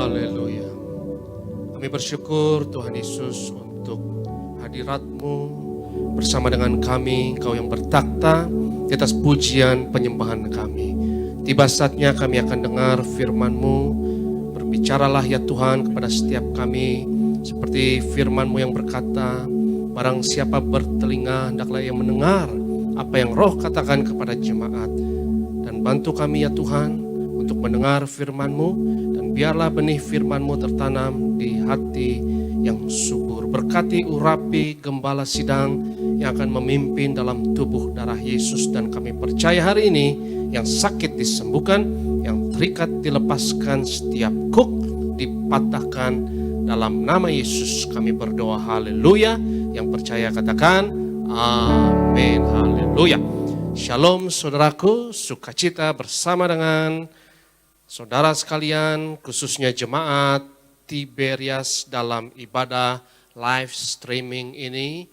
Haleluya. Kami bersyukur Tuhan Yesus untuk hadirat-Mu bersama dengan kami, Engkau yang bertakhta di atas pujian penyembahan kami. Tiba saatnya kami akan dengar firman-Mu. Berbicaralah ya Tuhan kepada setiap kami, seperti firman-Mu yang berkata, barang siapa bertelinga hendaklah ia mendengar apa yang Roh katakan kepada jemaat. Dan bantu kami ya Tuhan untuk mendengar firman-Mu, dan biarlah benih firman-Mu tertanam di hati yang subur. Berkati urapi gembala sidang yang akan memimpin dalam tubuh darah Yesus, dan kami percaya hari ini yang sakit disembuhkan, yang terikat dilepaskan, setiap kuk dipatahkan dalam nama Yesus. Kami berdoa, haleluya. Yang percaya katakan amin, haleluya. Shalom saudaraku, sukacita bersama dengan saudara sekalian, khususnya jemaat Tiberias dalam ibadah live streaming ini.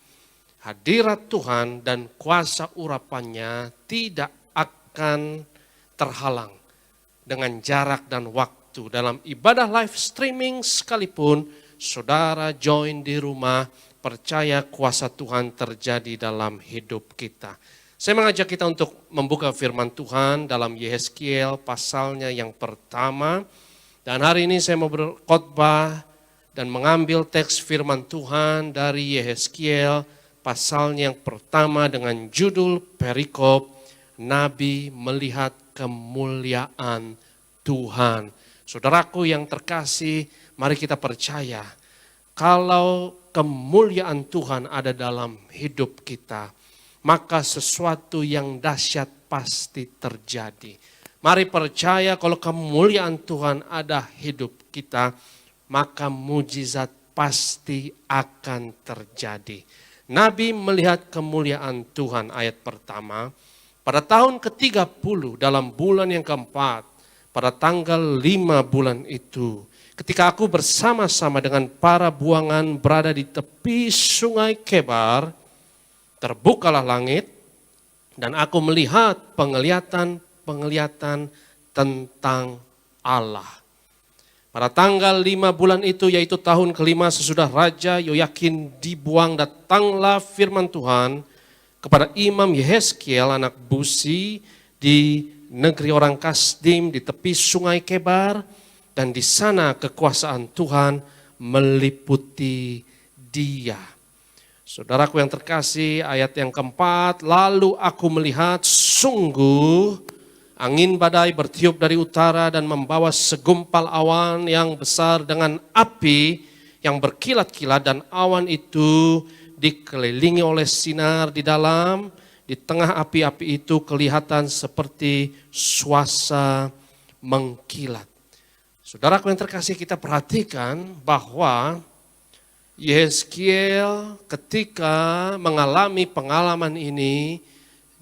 Hadirat Tuhan dan kuasa urapannya tidak akan terhalang dengan jarak dan waktu. Dalam ibadah live streaming sekalipun, saudara join di rumah, percaya kuasa Tuhan terjadi dalam hidup kita. Saya mengajak kita untuk membuka firman Tuhan dalam Yehezkiel pasalnya yang pertama. Dan hari ini saya mau berkhotbah dan mengambil teks firman Tuhan dari Yehezkiel pasalnya yang pertama dengan judul perikop Nabi melihat kemuliaan Tuhan. Saudaraku yang terkasih, mari kita percaya kalau kemuliaan Tuhan ada dalam hidup kita, maka sesuatu yang dahsyat pasti terjadi. Mari percaya kalau kemuliaan Tuhan ada hidup kita, maka mujizat pasti akan terjadi. Nabi melihat kemuliaan Tuhan, ayat pertama. Pada tahun ke-30 dalam bulan yang keempat, pada tanggal 5 bulan itu, ketika aku bersama-sama dengan para buangan berada di tepi sungai Kebar, terbukalah langit dan aku melihat penglihatan tentang Allah. Pada tanggal 5 bulan itu, yaitu tahun kelima sesudah Raja Yoyakin dibuang, datanglah firman Tuhan kepada Imam Yehezkiel anak Buzi di negeri orang Kasdim di tepi sungai Kebar, dan di sana kekuasaan Tuhan meliputi dia. Saudaraku yang terkasih, ayat yang keempat, lalu aku melihat sungguh angin badai bertiup dari utara dan membawa segumpal awan yang besar dengan api yang berkilat-kilat, dan awan itu dikelilingi oleh sinar di dalam. Di tengah api-api itu kelihatan seperti swasa mengkilat. Saudaraku yang terkasih, kita perhatikan bahwa Yehezkiel ketika mengalami pengalaman ini,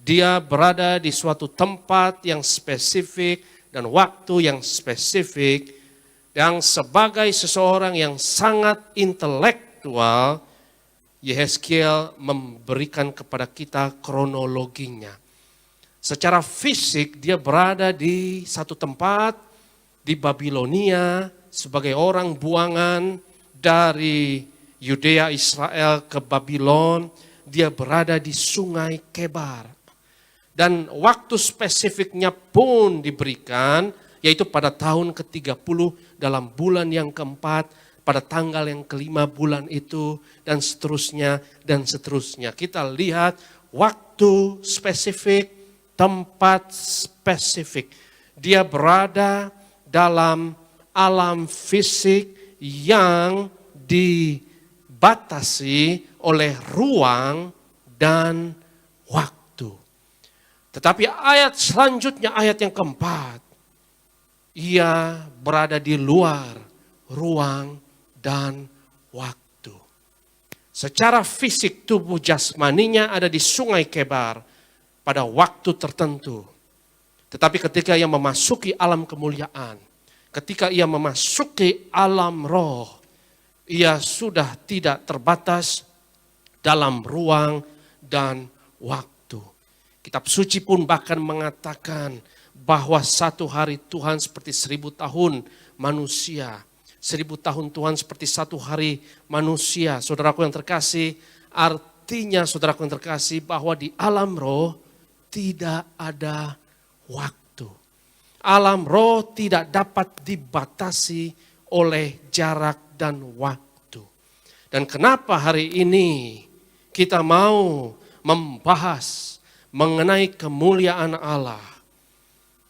dia berada di suatu tempat yang spesifik dan waktu yang spesifik, yang sebagai seseorang yang sangat intelektual, Yehezkiel memberikan kepada kita kronologinya. Secara fisik dia berada di satu tempat di Babilonia sebagai orang buangan dari Yudea Israel ke Babylon. Dia berada di sungai Kebar. Dan waktu spesifiknya pun diberikan, yaitu pada tahun ke-30 dalam bulan yang keempat, pada tanggal yang kelima bulan itu, dan seterusnya, dan seterusnya. Kita lihat waktu spesifik, tempat spesifik. Dia berada dalam alam fisik yang dibatasi oleh ruang dan waktu. Tetapi ayat selanjutnya, ayat yang keempat, ia berada di luar ruang dan waktu. Secara fisik tubuh jasmaninya ada di sungai Kebar pada waktu tertentu. Tetapi ketika ia memasuki alam kemuliaan, ketika ia memasuki alam roh, ia sudah tidak terbatas dalam ruang dan waktu. Kitab suci pun bahkan mengatakan bahwa satu hari Tuhan seperti 1000 tahun manusia. 1000 tahun Tuhan seperti 1 hari manusia. Saudaraku yang terkasih, artinya saudaraku yang terkasih bahwa di alam roh tidak ada waktu. Alam roh tidak dapat dibatasi oleh jarak dan waktu. Dan kenapa hari ini kita mau membahas mengenai kemuliaan Allah?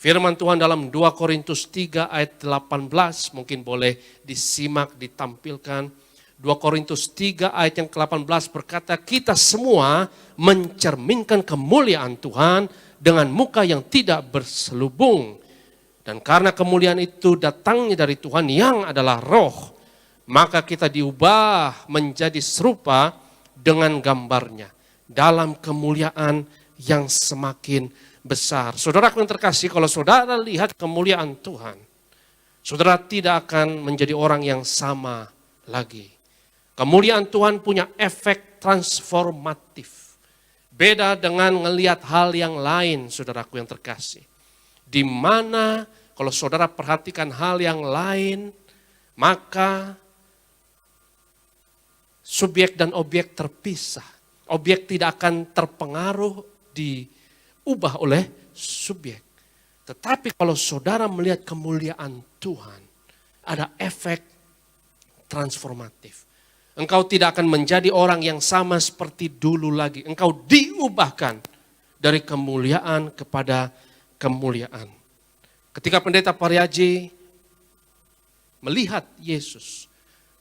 Firman Tuhan dalam 2 Korintus 3 ayat 18, mungkin boleh disimak, ditampilkan. 2 Korintus 3 ayat yang ke-18 berkata, kita semua mencerminkan kemuliaan Tuhan dengan muka yang tidak berselubung. Dan karena kemuliaan itu datangnya dari Tuhan yang adalah roh, maka kita diubah menjadi serupa dengan gambarnya dalam kemuliaan yang semakin besar. Saudaraku yang terkasih, kalau saudara lihat kemuliaan Tuhan, saudara tidak akan menjadi orang yang sama lagi. Kemuliaan Tuhan punya efek transformatif. Beda dengan ngelihat hal yang lain, saudaraku yang terkasih. Di mana kalau saudara perhatikan hal yang lain, maka subjek dan objek terpisah. Objek tidak akan terpengaruh, diubah oleh subjek. Tetapi kalau saudara melihat kemuliaan Tuhan, ada efek transformatif. Engkau tidak akan menjadi orang yang sama seperti dulu lagi. Engkau diubahkan dari kemuliaan kepada kemuliaan. Ketika pendeta Pariaji melihat Yesus,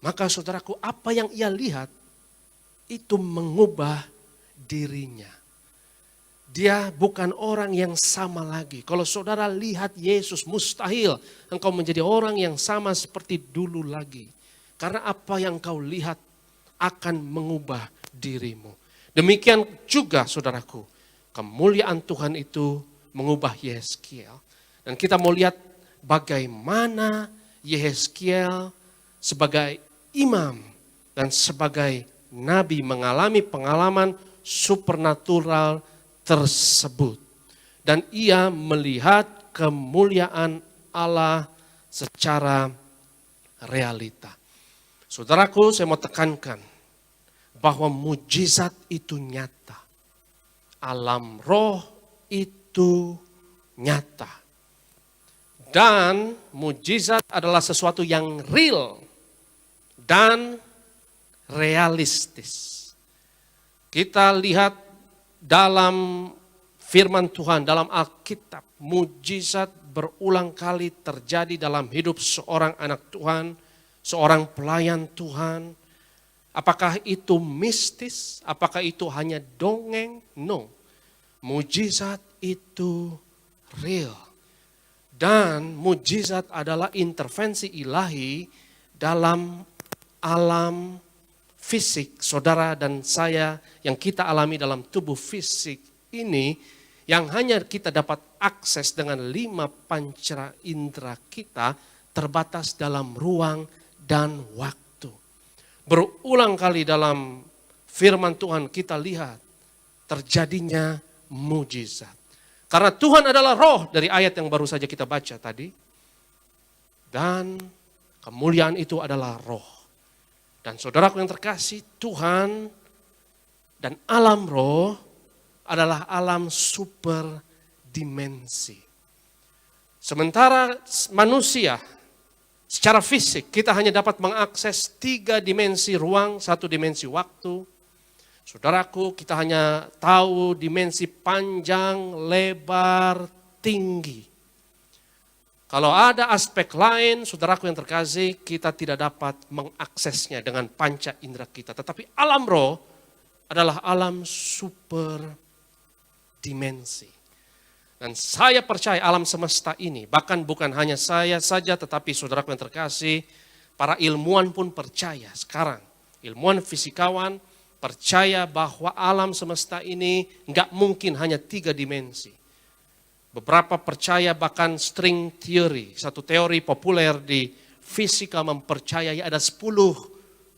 maka saudaraku, apa yang ia lihat itu mengubah dirinya. Dia bukan orang yang sama lagi. Kalau saudara lihat Yesus, mustahil engkau menjadi orang yang sama seperti dulu lagi. Karena apa yang kau lihat akan mengubah dirimu. Demikian juga saudaraku, kemuliaan Tuhan itu mengubah Yehezkiel. Dan kita mau lihat bagaimana Yehezkiel sebagai imam dan sebagai nabi mengalami pengalaman supernatural tersebut. Dan ia melihat kemuliaan Allah secara realita. Saudaraku, saya mau tekankan bahwa mujizat itu nyata. Alam roh itu nyata. Dan mujizat adalah sesuatu yang real dan realistis. Kita lihat dalam firman Tuhan, dalam Alkitab, mujizat berulang kali terjadi dalam hidup seorang anak Tuhan, seorang pelayan Tuhan. Apakah itu mistis? Apakah itu hanya dongeng? No. Mujizat itu real. Dan mujizat adalah intervensi ilahi dalam alam fisik saudara dan saya yang kita alami dalam tubuh fisik ini, yang hanya kita dapat akses dengan 5 panca indera kita, terbatas dalam ruang dan waktu. Berulang kali dalam firman Tuhan kita lihat terjadinya mujizat. Karena Tuhan adalah roh, dari ayat yang baru saja kita baca tadi. Dan kemuliaan itu adalah roh. Dan saudaraku yang terkasih, Tuhan dan alam roh adalah alam super dimensi. Sementara manusia secara fisik kita hanya dapat mengakses 3 dimensi ruang, 1 dimensi waktu. Saudaraku, kita hanya tahu dimensi panjang, lebar, tinggi. Kalau ada aspek lain, saudaraku yang terkasih, kita tidak dapat mengaksesnya dengan panca indera kita. Tetapi alam roh adalah alam super dimensi. Dan saya percaya alam semesta ini, bahkan bukan hanya saya saja, tetapi saudaraku yang terkasih, para ilmuwan pun percaya sekarang. Ilmuwan fisikawan percaya bahwa alam semesta ini enggak mungkin hanya 3 dimensi. Beberapa percaya bahkan string theory, satu teori populer di fisika mempercayai ada 10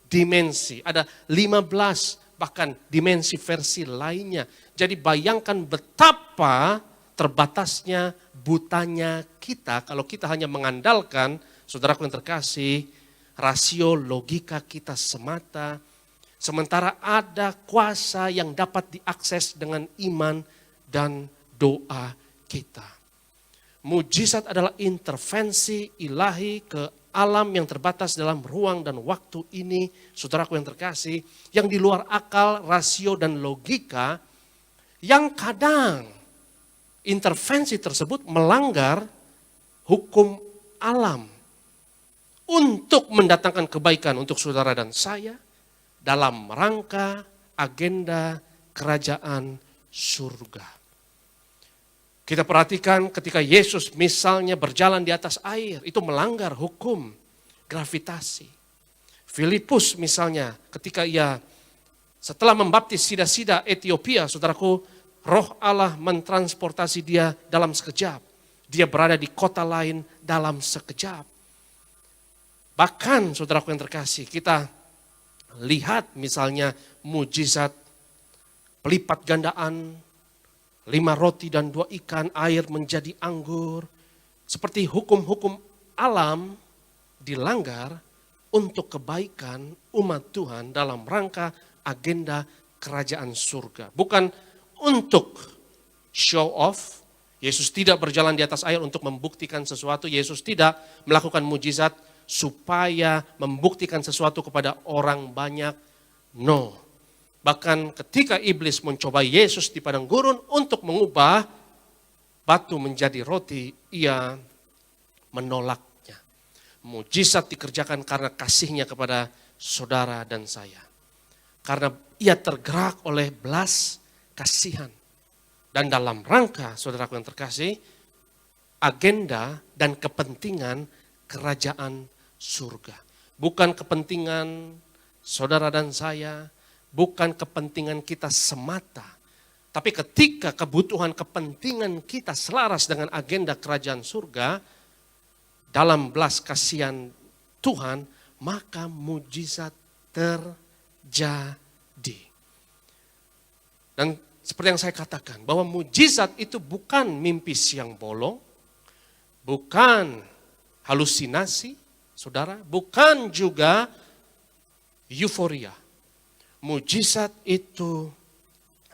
dimensi, ada 15 bahkan dimensi versi lainnya. Jadi bayangkan betapa terbatasnya, butanya kita kalau kita hanya mengandalkan, saudaraku yang terkasih, rasio logika kita semata, sementara ada kuasa yang dapat diakses dengan iman dan doa kita. Mujizat adalah intervensi ilahi ke alam yang terbatas dalam ruang dan waktu ini, saudaraku yang terkasih, yang di luar akal, rasio, dan logika, yang kadang intervensi tersebut melanggar hukum alam untuk mendatangkan kebaikan untuk saudara dan saya dalam rangka agenda kerajaan surga. Kita perhatikan ketika Yesus misalnya berjalan di atas air, itu melanggar hukum gravitasi. Filipus misalnya ketika ia setelah membaptis sida-sida Ethiopia, saudaraku, Roh Allah mentransportasi dia dalam sekejap. Dia berada di kota lain dalam sekejap. Bahkan saudaraku yang terkasih, kita lihat misalnya mujizat pelipat gandaan, 5 roti dan 2 ikan, air menjadi anggur. Seperti hukum-hukum alam dilanggar untuk kebaikan umat Tuhan dalam rangka agenda kerajaan surga. Bukan untuk show off. Yesus tidak berjalan di atas air untuk membuktikan sesuatu. Yesus tidak melakukan mujizat supaya membuktikan sesuatu kepada orang banyak. No. Bahkan ketika iblis mencoba Yesus di padang gurun untuk mengubah batu menjadi roti, ia menolaknya. Mujizat dikerjakan karena kasihnya kepada saudara dan saya. Karena ia tergerak oleh belas kasihan. Dan dalam rangka, saudaraku yang terkasih, agenda dan kepentingan kerajaan surga. Bukan kepentingan saudara dan saya, bukan kepentingan kita semata. Tapi ketika kebutuhan kepentingan kita selaras dengan agenda kerajaan surga, dalam belas kasihan Tuhan, maka mujizat terjadi. Dan seperti yang saya katakan, bahwa mujizat itu bukan mimpi siang bolong, bukan halusinasi, saudara, bukan juga euforia. Mujizat itu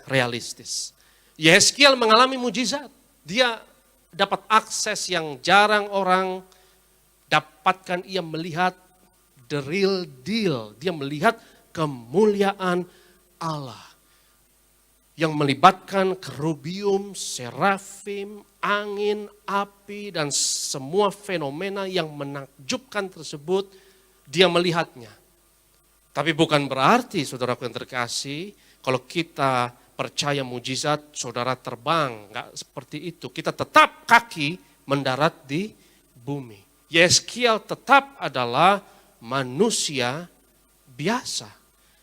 realistis. Yeskiel mengalami mujizat. Dia dapat akses yang jarang orang dapatkan. Ia melihat the real deal. Dia melihat kemuliaan Allah. Yang melibatkan kerubium, serafim, angin, api, dan semua fenomena yang menakjubkan tersebut. Dia melihatnya. Tapi bukan berarti, saudaraku yang terkasih, kalau kita percaya mujizat, saudara terbang. Enggak seperti itu. Kita tetap kaki mendarat di bumi. Yeskiel tetap adalah manusia biasa.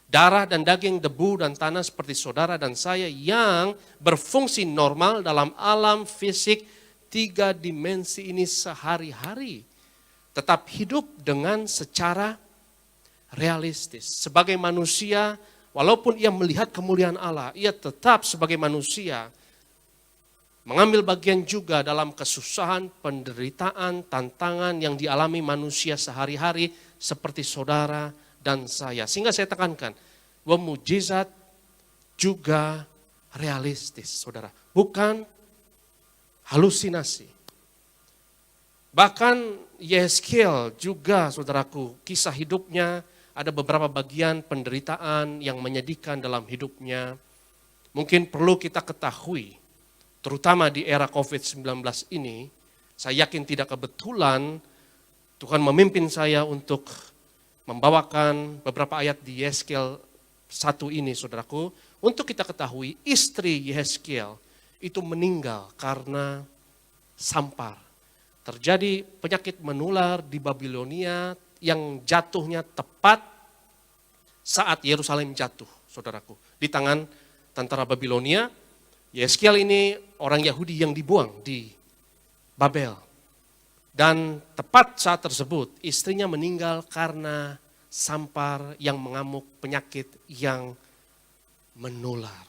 Darah dan daging, debu dan tanah seperti saudara dan saya yang berfungsi normal dalam alam fisik 3 dimensi ini sehari-hari. Tetap hidup dengan secara realistis. Sebagai manusia, walaupun ia melihat kemuliaan Allah, ia tetap sebagai manusia mengambil bagian juga dalam kesusahan, penderitaan, tantangan yang dialami manusia sehari-hari seperti saudara dan saya. Sehingga saya tekankan bahwa mujizat juga realistis, saudara. Bukan halusinasi. Bahkan Yeskiel juga, saudaraku, kisah hidupnya ada beberapa bagian penderitaan yang menyedihkan dalam hidupnya. Mungkin perlu kita ketahui, terutama di era COVID-19 ini, saya yakin tidak kebetulan Tuhan memimpin saya untuk membawakan beberapa ayat di Yeskiel 1 ini, saudaraku. Untuk kita ketahui, istri Yeskiel itu meninggal karena sampar. Terjadi penyakit menular di Babilonia yang jatuhnya tepat saat Yerusalem jatuh, saudaraku. Di tangan tentara Babilonia, Yeskiel ini orang Yahudi yang dibuang di Babel. Dan tepat saat tersebut, istrinya meninggal karena sampar yang mengamuk, penyakit yang menular.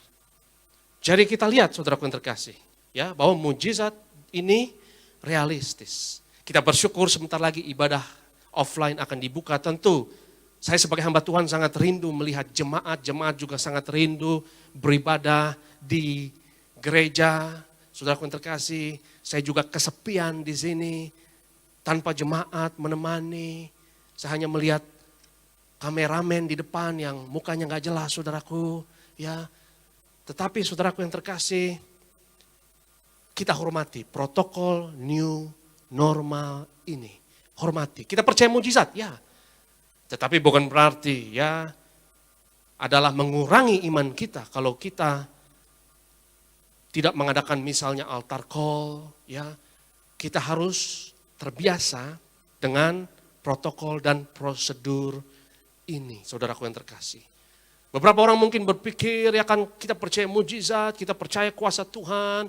Jadi kita lihat, saudaraku yang terkasih, ya, bahwa mujizat ini realistis. Kita bersyukur sebentar lagi ibadah offline akan dibuka. Tentu saya sebagai hamba Tuhan sangat rindu melihat jemaat juga sangat rindu beribadah di gereja. Saudaraku yang terkasih, saya juga kesepian di sini tanpa jemaat menemani. Saya hanya melihat kameramen di depan yang mukanya nggak jelas, saudaraku. Ya, tetapi saudaraku yang terkasih, kita hormati protokol new normal ini. Hormati. Kita percaya mujizat, ya. Tetapi bukan berarti ya adalah mengurangi iman kita kalau kita tidak mengadakan misalnya altar call, ya. Kita harus terbiasa dengan protokol dan prosedur ini, saudaraku yang terkasih. Beberapa orang mungkin berpikir ya kan kita percaya mujizat, kita percaya kuasa Tuhan,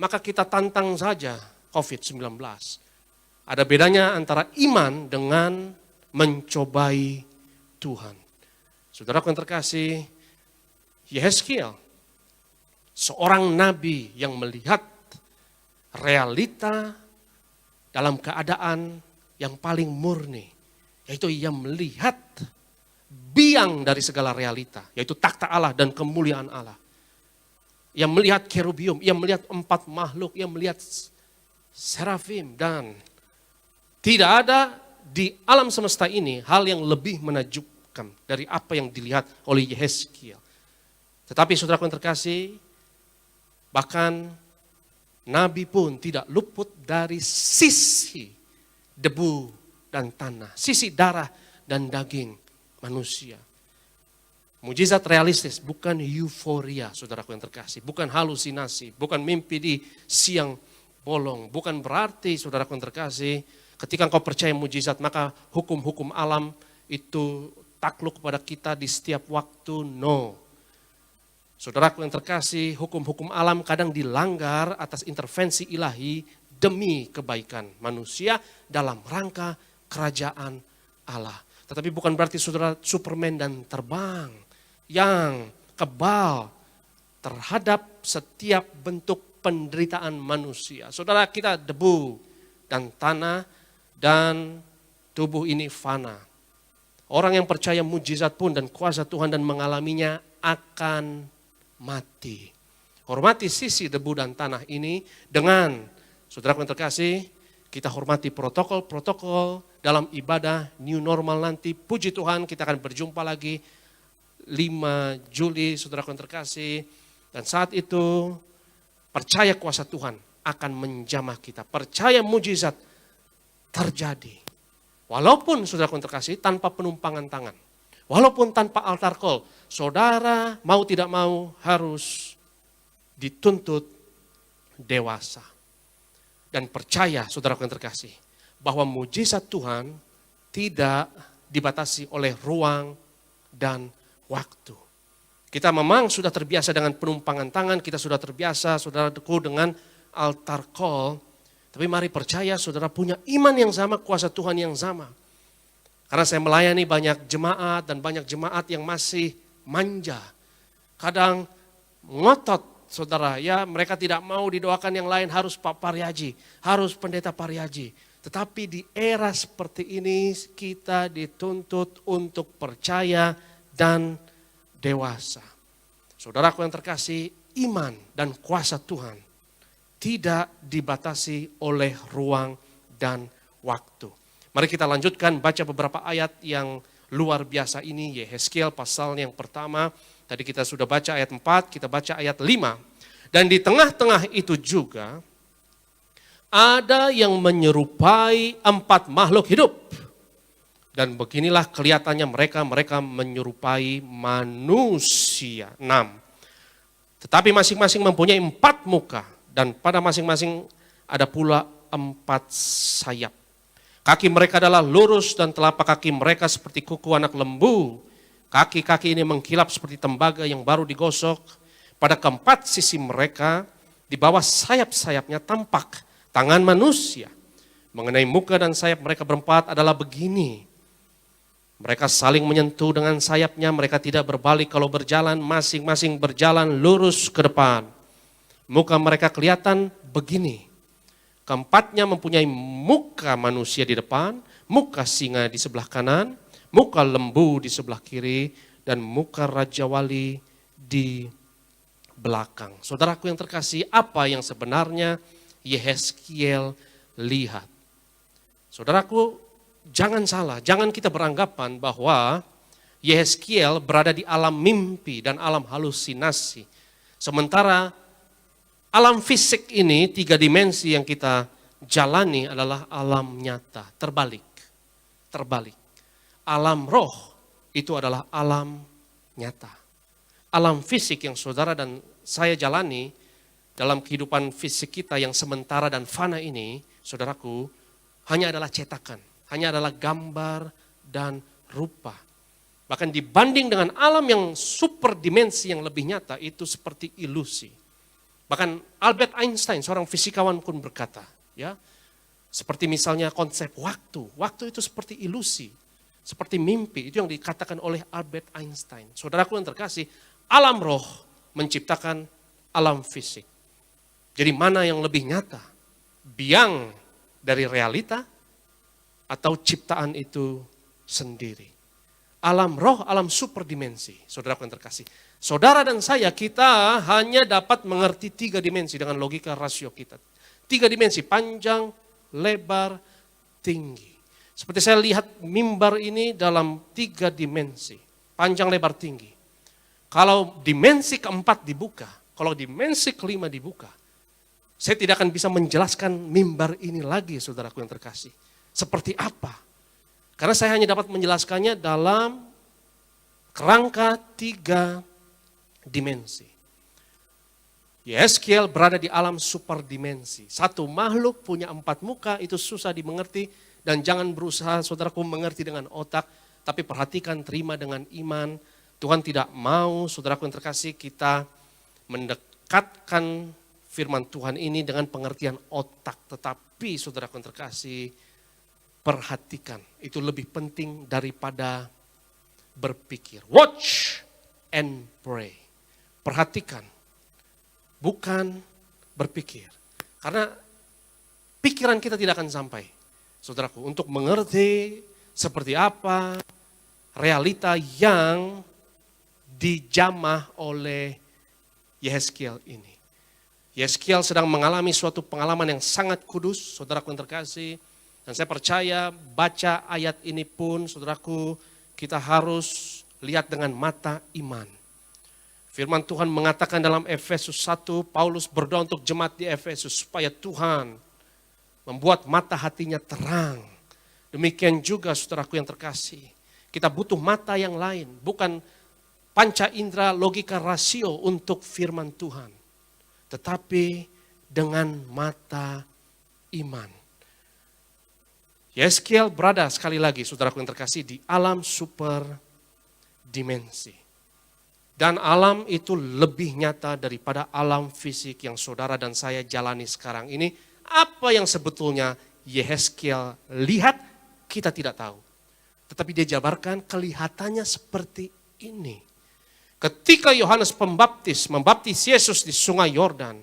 maka kita tantang saja COVID-19. Ada bedanya antara iman dengan mencobai Tuhan. Saudaraku yang terkasih, Yehezkiel, seorang nabi yang melihat realita dalam keadaan yang paling murni, yaitu ia melihat biang dari segala realita, yaitu takhta Allah dan kemuliaan Allah. Ia melihat kerubium, ia melihat 4 makhluk, ia melihat serafim, dan tidak ada di alam semesta ini hal yang lebih menakjubkan dari apa yang dilihat oleh Yehezkiel. Tetapi saudaraku yang terkasih, bahkan Nabi pun tidak luput dari sisi debu dan tanah, sisi darah dan daging manusia. Mujizat realistis, bukan euforia, saudaraku yang terkasih, bukan halusinasi, bukan mimpi di siang bolong, bukan berarti saudaraku yang terkasih, ketika engkau percaya mujizat maka hukum-hukum alam itu takluk kepada kita di setiap waktu, no. Saudaraku yang terkasih, hukum-hukum alam kadang dilanggar atas intervensi ilahi demi kebaikan manusia dalam rangka kerajaan Allah. Tetapi bukan berarti saudara Superman dan terbang yang kebal terhadap setiap bentuk penderitaan manusia. Saudara, kita debu dan tanah dan tubuh ini fana. Orang yang percaya mujizat pun dan kuasa Tuhan dan mengalaminya akan mati. Hormati sisi debu dan tanah ini dengan, saudara yang terkasih, kita hormati protokol-protokol dalam ibadah new normal nanti. Puji Tuhan, kita akan berjumpa lagi 5 Juli, saudara yang terkasih. Dan saat itu, percaya kuasa Tuhan akan menjamah kita. Percaya mujizat terjadi. Walaupun saudara yang terkasih, tanpa penumpangan tangan. Walaupun tanpa altar call, saudara mau tidak mau harus dituntut dewasa. Dan percaya saudara yang terkasih, bahwa mujizat Tuhan tidak dibatasi oleh ruang dan waktu. Kita memang sudah terbiasa dengan penumpangan tangan, kita sudah terbiasa saudaraku dengan altar call, tapi mari percaya saudara punya iman yang sama, kuasa Tuhan yang sama. Karena saya melayani banyak jemaat dan banyak jemaat yang masih manja. Kadang ngotot saudara, ya mereka tidak mau didoakan yang lain, harus Pak Paryaji, harus Pendeta Paryaji. Tetapi di era seperti ini kita dituntut untuk percaya dan dewasa. Saudaraku yang terkasih, iman dan kuasa Tuhan tidak dibatasi oleh ruang dan waktu. Mari kita lanjutkan baca beberapa ayat yang luar biasa ini. Yehezkiel pasal yang pertama, tadi kita sudah baca ayat 4, kita baca ayat 5. Dan di tengah-tengah itu juga ada yang menyerupai 4 makhluk hidup. Dan beginilah kelihatannya mereka menyerupai manusia. 6. Tetapi masing-masing mempunyai 4 muka dan pada masing-masing ada pula 4 sayap. Kaki mereka adalah lurus dan telapak kaki mereka seperti kuku anak lembu. Kaki-kaki ini mengkilap seperti tembaga yang baru digosok. Pada keempat sisi mereka, di bawah sayap-sayapnya tampak tangan manusia. Mengenai muka dan sayap mereka berempat adalah begini. Mereka saling menyentuh dengan sayapnya, mereka tidak berbalik kalau berjalan, masing-masing berjalan lurus ke depan. Muka mereka kelihatan begini. Keempatnya mempunyai muka manusia di depan, muka singa di sebelah kanan, muka lembu di sebelah kiri, dan muka Raja Wali di belakang. Saudaraku yang terkasih, apa yang sebenarnya Yehezkiel lihat? Saudaraku, jangan salah, jangan kita beranggapan bahwa Yehezkiel berada di alam mimpi dan alam halusinasi. Sementara alam fisik ini, 3 dimensi yang kita jalani adalah alam nyata, terbalik. Alam roh itu adalah alam nyata. Alam fisik yang saudara dan saya jalani dalam kehidupan fisik kita yang sementara dan fana ini, saudaraku, hanya adalah cetakan, hanya adalah gambar dan rupa. Bahkan dibanding dengan alam yang super dimensi yang lebih nyata, itu seperti ilusi. Bahkan Albert Einstein, seorang fisikawan pun berkata, ya, seperti misalnya konsep waktu. Waktu itu seperti ilusi, seperti mimpi. Itu yang dikatakan oleh Albert Einstein. Saudaraku yang terkasih, alam roh menciptakan alam fisik. Jadi mana yang lebih nyata? Biang dari realita atau ciptaan itu sendiri? Alam roh, alam superdimensi, saudaraku yang terkasih. Saudara dan saya, kita hanya dapat mengerti 3 dimensi dengan logika rasio kita. 3 dimensi, panjang, lebar, tinggi. Seperti saya lihat mimbar ini dalam 3 dimensi, panjang, lebar, tinggi. Kalau dimensi keempat dibuka, kalau dimensi kelima dibuka, saya tidak akan bisa menjelaskan mimbar ini lagi, saudaraku yang terkasih. Seperti apa? Karena saya hanya dapat menjelaskannya dalam kerangka 3 dimensi. Yehezkiel berada di alam superdimensi. Satu makhluk punya 4 muka, itu susah dimengerti. Dan jangan berusaha saudaraku mengerti dengan otak, tapi perhatikan, terima dengan iman. Tuhan tidak mau, saudaraku yang terkasih, kita mendekatkan firman Tuhan ini dengan pengertian otak. Tetapi saudaraku yang terkasih, perhatikan, itu lebih penting daripada berpikir. Watch and pray. Perhatikan, bukan berpikir. Karena pikiran kita tidak akan sampai, saudaraku, untuk mengerti seperti apa realita yang dijamah oleh Yehezkiel ini. Yehezkiel sedang mengalami suatu pengalaman yang sangat kudus, saudaraku yang terkasih. Dan saya percaya baca ayat ini pun, saudaraku, kita harus lihat dengan mata iman. Firman Tuhan mengatakan dalam Efesus 1, Paulus berdoa untuk jemaat di Efesus supaya Tuhan membuat mata hatinya terang. Demikian juga saudaraku yang terkasih, kita butuh mata yang lain, bukan panca indera logika rasio untuk firman Tuhan, tetapi dengan mata iman. Yehezkiel berada sekali lagi, saudaraku yang terkasih, di alam super dimensi. Dan alam itu lebih nyata daripada alam fisik yang saudara dan saya jalani sekarang ini. Apa yang sebetulnya Yehezkiel lihat, kita tidak tahu. Tetapi dia jabarkan kelihatannya seperti ini. Ketika Yohanes Pembaptis membaptis Yesus di sungai Yordan,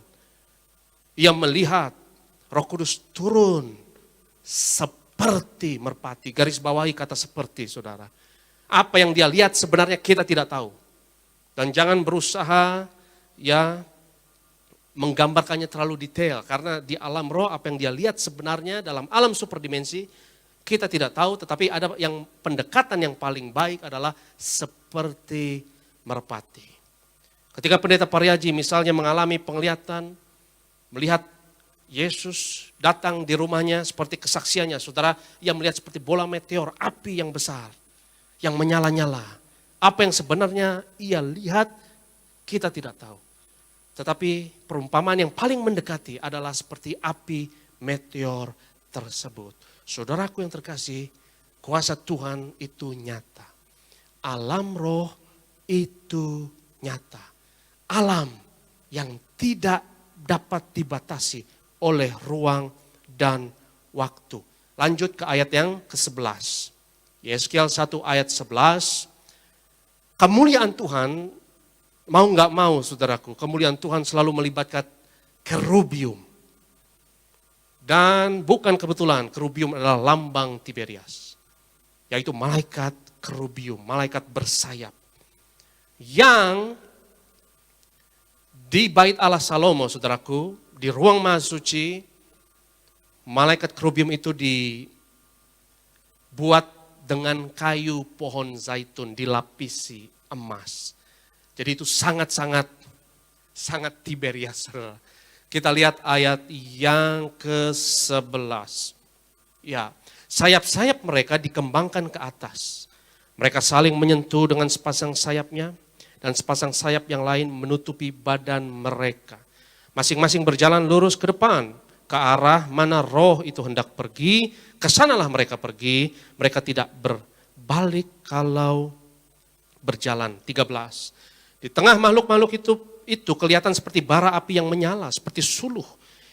ia melihat Roh Kudus turun seperti merpati. Garis bawahi kata seperti, saudara. Apa yang dia lihat sebenarnya kita tidak tahu. Dan jangan berusaha ya menggambarkannya terlalu detail. Karena di alam roh apa yang dia lihat sebenarnya dalam alam superdimensi kita tidak tahu. Tetapi ada yang pendekatan yang paling baik adalah seperti merpati. Ketika pendeta Pariaji misalnya mengalami penglihatan, melihat Yesus datang di rumahnya seperti kesaksiannya. Saudara, ia melihat seperti bola meteor, api yang besar, yang menyala-nyala. Apa yang sebenarnya ia lihat, kita tidak tahu. Tetapi perumpamaan yang paling mendekati adalah seperti api meteor tersebut. Saudaraku yang terkasih, kuasa Tuhan itu nyata. Alam roh itu nyata. Alam yang tidak dapat dibatasi oleh ruang dan waktu. Lanjut ke ayat yang ke-11. Yehezkiel 1 ayat 11. Kemuliaan Tuhan, mau nggak mau saudaraku, kemuliaan Tuhan selalu melibatkan kerubium. Dan bukan kebetulan kerubium adalah lambang Tiberias. Yaitu malaikat kerubium, malaikat bersayap. Yang di bait Allah Salomo, saudaraku, di ruang maha suci, malaikat kerubium itu dibuat dengan kayu pohon zaitun, dilapisi emas. Jadi itu sangat Tiberias. Kita lihat ayat yang ke-11. Ya, sayap-sayap mereka dikembangkan ke atas. Mereka saling menyentuh dengan sepasang sayapnya, dan sepasang sayap yang lain menutupi badan mereka. Masing-masing berjalan lurus ke depan, ke arah mana roh itu hendak pergi, kesanalah mereka pergi, mereka tidak berbalik kalau berjalan. 13. Di tengah makhluk-makhluk itu kelihatan seperti bara api yang menyala, seperti suluh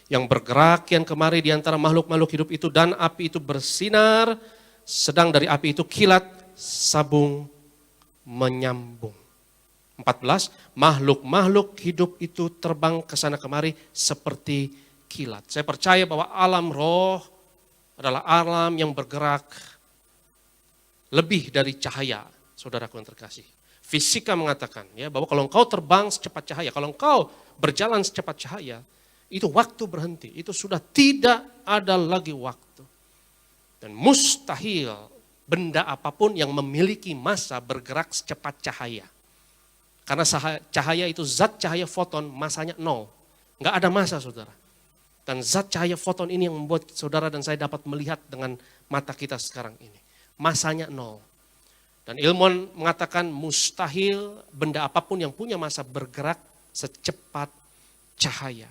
yang bergerak kian kemari di antara makhluk-makhluk hidup itu, dan api itu bersinar, sedang dari api itu kilat sabung menyambung. 14. Makhluk-makhluk hidup itu terbang ke sana kemari seperti kilat. Saya percaya bahwa alam roh adalah alam yang bergerak lebih dari cahaya, saudaraku yang terkasih. Fisika mengatakan ya bahwa kalau engkau terbang secepat cahaya, kalau engkau berjalan secepat cahaya, itu waktu berhenti, itu sudah tidak ada lagi waktu. Dan mustahil benda apapun yang memiliki massa bergerak secepat cahaya. Karena cahaya itu zat cahaya foton, massanya 0. Enggak ada massa, saudara. Dan zat cahaya foton ini yang membuat saudara dan saya dapat melihat dengan mata kita sekarang ini. Massanya 0. Dan ilmuwan mengatakan mustahil benda apapun yang punya massa bergerak secepat cahaya.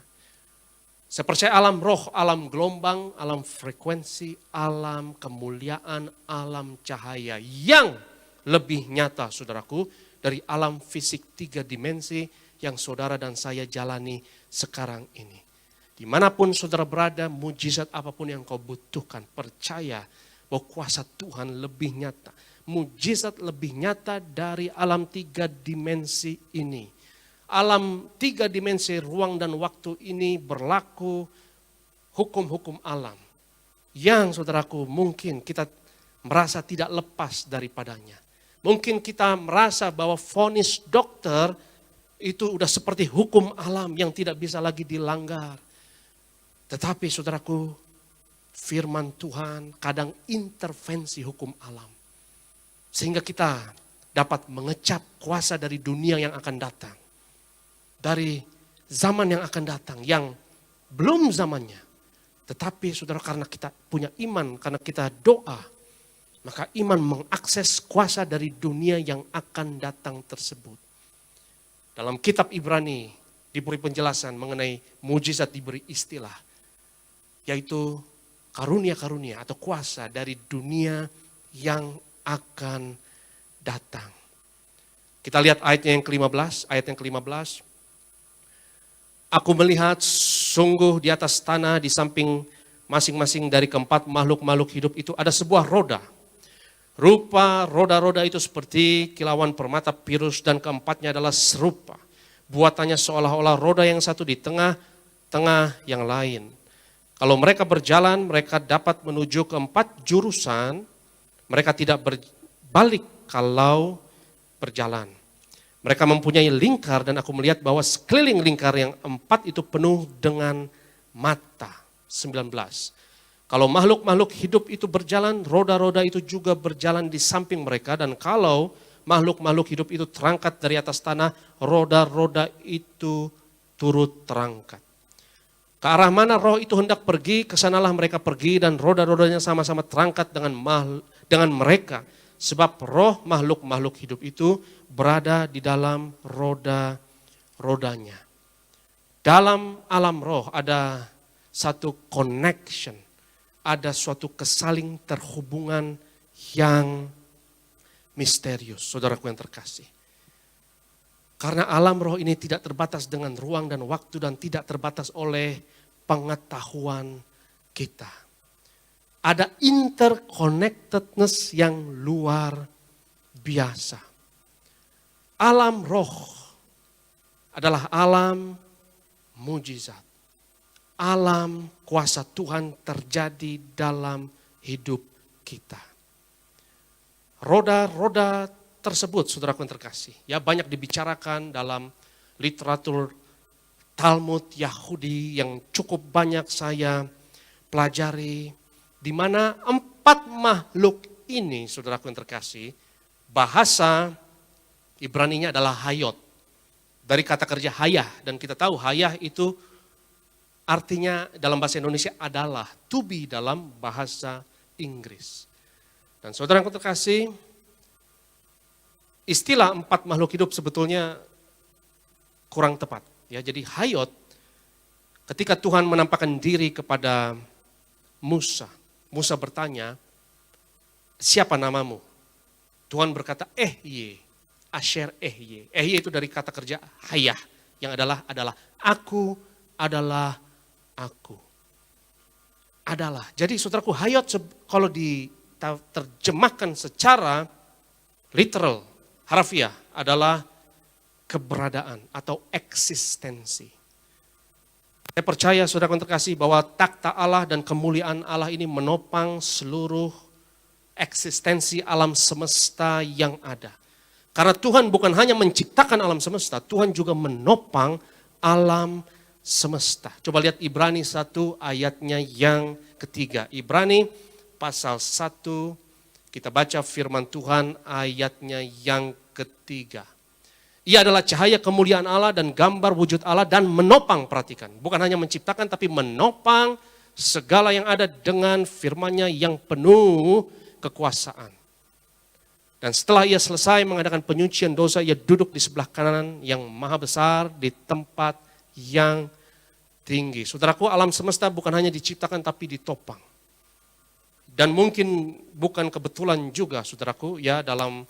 Saya percaya alam roh, alam gelombang, alam frekuensi, alam kemuliaan, alam cahaya yang lebih nyata, saudaraku, dari alam fisik 3 dimensi yang saudara dan saya jalani sekarang ini. Dimanapun saudara berada, mujizat apapun yang kau butuhkan, percaya bahwa kuasa Tuhan lebih nyata. Mujizat lebih nyata dari alam 3 dimensi ini. Alam 3 dimensi ruang dan waktu ini berlaku hukum-hukum alam. Yang saudaraku mungkin kita merasa tidak lepas daripadanya. Mungkin kita merasa bahwa vonis dokter itu udah seperti hukum alam yang tidak bisa lagi dilanggar. Tetapi saudaraku, firman Tuhan kadang intervensi hukum alam. Sehingga kita dapat mengecap kuasa dari dunia yang akan datang. Dari zaman yang akan datang, yang belum zamannya. Tetapi saudara, karena kita punya iman, karena kita doa, maka iman mengakses kuasa dari dunia yang akan datang tersebut. Dalam kitab Ibrani diberi penjelasan mengenai mujizat, diberi istilah. Yaitu karunia-karunia atau kuasa dari dunia yang akan datang. Kita lihat ayatnya yang ke-15, ayat yang ke-15. Aku melihat sungguh di atas tanah di samping masing-masing dari keempat makhluk-makhluk hidup itu ada sebuah roda. Rupa roda-roda itu seperti kilauan permata pirus dan keempatnya adalah serupa. Buatannya seolah-olah roda yang satu di tengah-tengah yang lain. Kalau mereka berjalan, mereka dapat menuju ke 4 jurusan. Mereka tidak berbalik kalau berjalan. Mereka mempunyai lingkar dan aku melihat bahwa sekeliling lingkar yang 4 itu penuh dengan mata. 19. Kalau makhluk-makhluk hidup itu berjalan, roda-roda itu juga berjalan di samping mereka. Dan kalau makhluk-makhluk hidup itu terangkat dari atas tanah, roda-roda itu turut terangkat. Ke arah mana roh itu hendak pergi, kesanalah mereka pergi dan roda-rodanya sama-sama terangkat dengan mereka. Sebab roh makhluk-makhluk hidup itu berada di dalam roda-rodanya. Dalam alam roh ada satu connection, ada suatu kesaling terhubungan yang misterius, saudaraku yang terkasih. Karena alam roh ini tidak terbatas dengan ruang dan waktu dan tidak terbatas oleh pengetahuan kita. Ada interconnectedness yang luar biasa. Alam roh adalah alam mujizat. alam kuasa Tuhan terjadi dalam hidup kita. Roda-roda tersebut, saudaraku yang terkasih, ya banyak dibicarakan dalam literatur Talmud Yahudi yang cukup banyak saya pelajari, di mana 4 makhluk ini, saudaraku yang terkasih, bahasa Ibraninya adalah hayot. Dari kata kerja hayah, dan kita tahu hayah itu artinya dalam bahasa Indonesia adalah to be dalam bahasa Inggris. Dan saudaraku terkasih, istilah 4 makhluk hidup sebetulnya kurang tepat. Ya, jadi hayot, ketika Tuhan menampakkan diri kepada Musa, Musa bertanya, siapa namamu? Tuhan berkata, Ehye, Asher Ehye. Ehye itu dari kata kerja hayah, yang adalah aku adalah aku. Adalah. Jadi saudaraku, hayot kalau diterjemahkan secara literal, harfiah, adalah keberadaan atau eksistensi. Saya percaya saudara yang terkasih bahwa takhta Allah dan kemuliaan Allah ini menopang seluruh eksistensi alam semesta yang ada. Karena Tuhan bukan hanya menciptakan alam semesta, Tuhan juga menopang alam semesta. Coba lihat Ibrani 1 ayatnya yang ketiga. Ibrani pasal 1, kita baca firman Tuhan ayatnya yang ketiga. Ia adalah cahaya kemuliaan Allah dan gambar wujud Allah dan menopang, perhatikan. Bukan hanya menciptakan tapi menopang segala yang ada dengan firman-Nya yang penuh kekuasaan. Dan setelah ia selesai mengadakan penyucian dosa, ia duduk di sebelah kanan yang maha besar di tempat yang tinggi. Saudaraku, alam semesta bukan hanya diciptakan tapi ditopang. Dan mungkin bukan kebetulan juga, saudaraku, ya dalam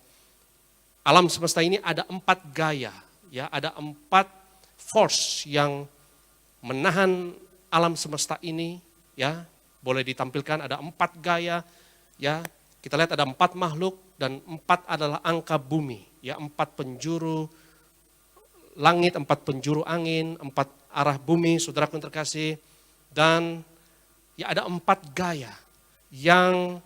alam semesta ini ada 4 gaya, ya ada 4 force yang menahan alam semesta ini, ya boleh ditampilkan ada 4 gaya, ya kita lihat ada 4 makhluk dan 4 adalah angka bumi, ya 4 penjuru langit, 4 penjuru angin, 4 arah bumi, saudaraku yang terkasih, dan ya ada 4 gaya yang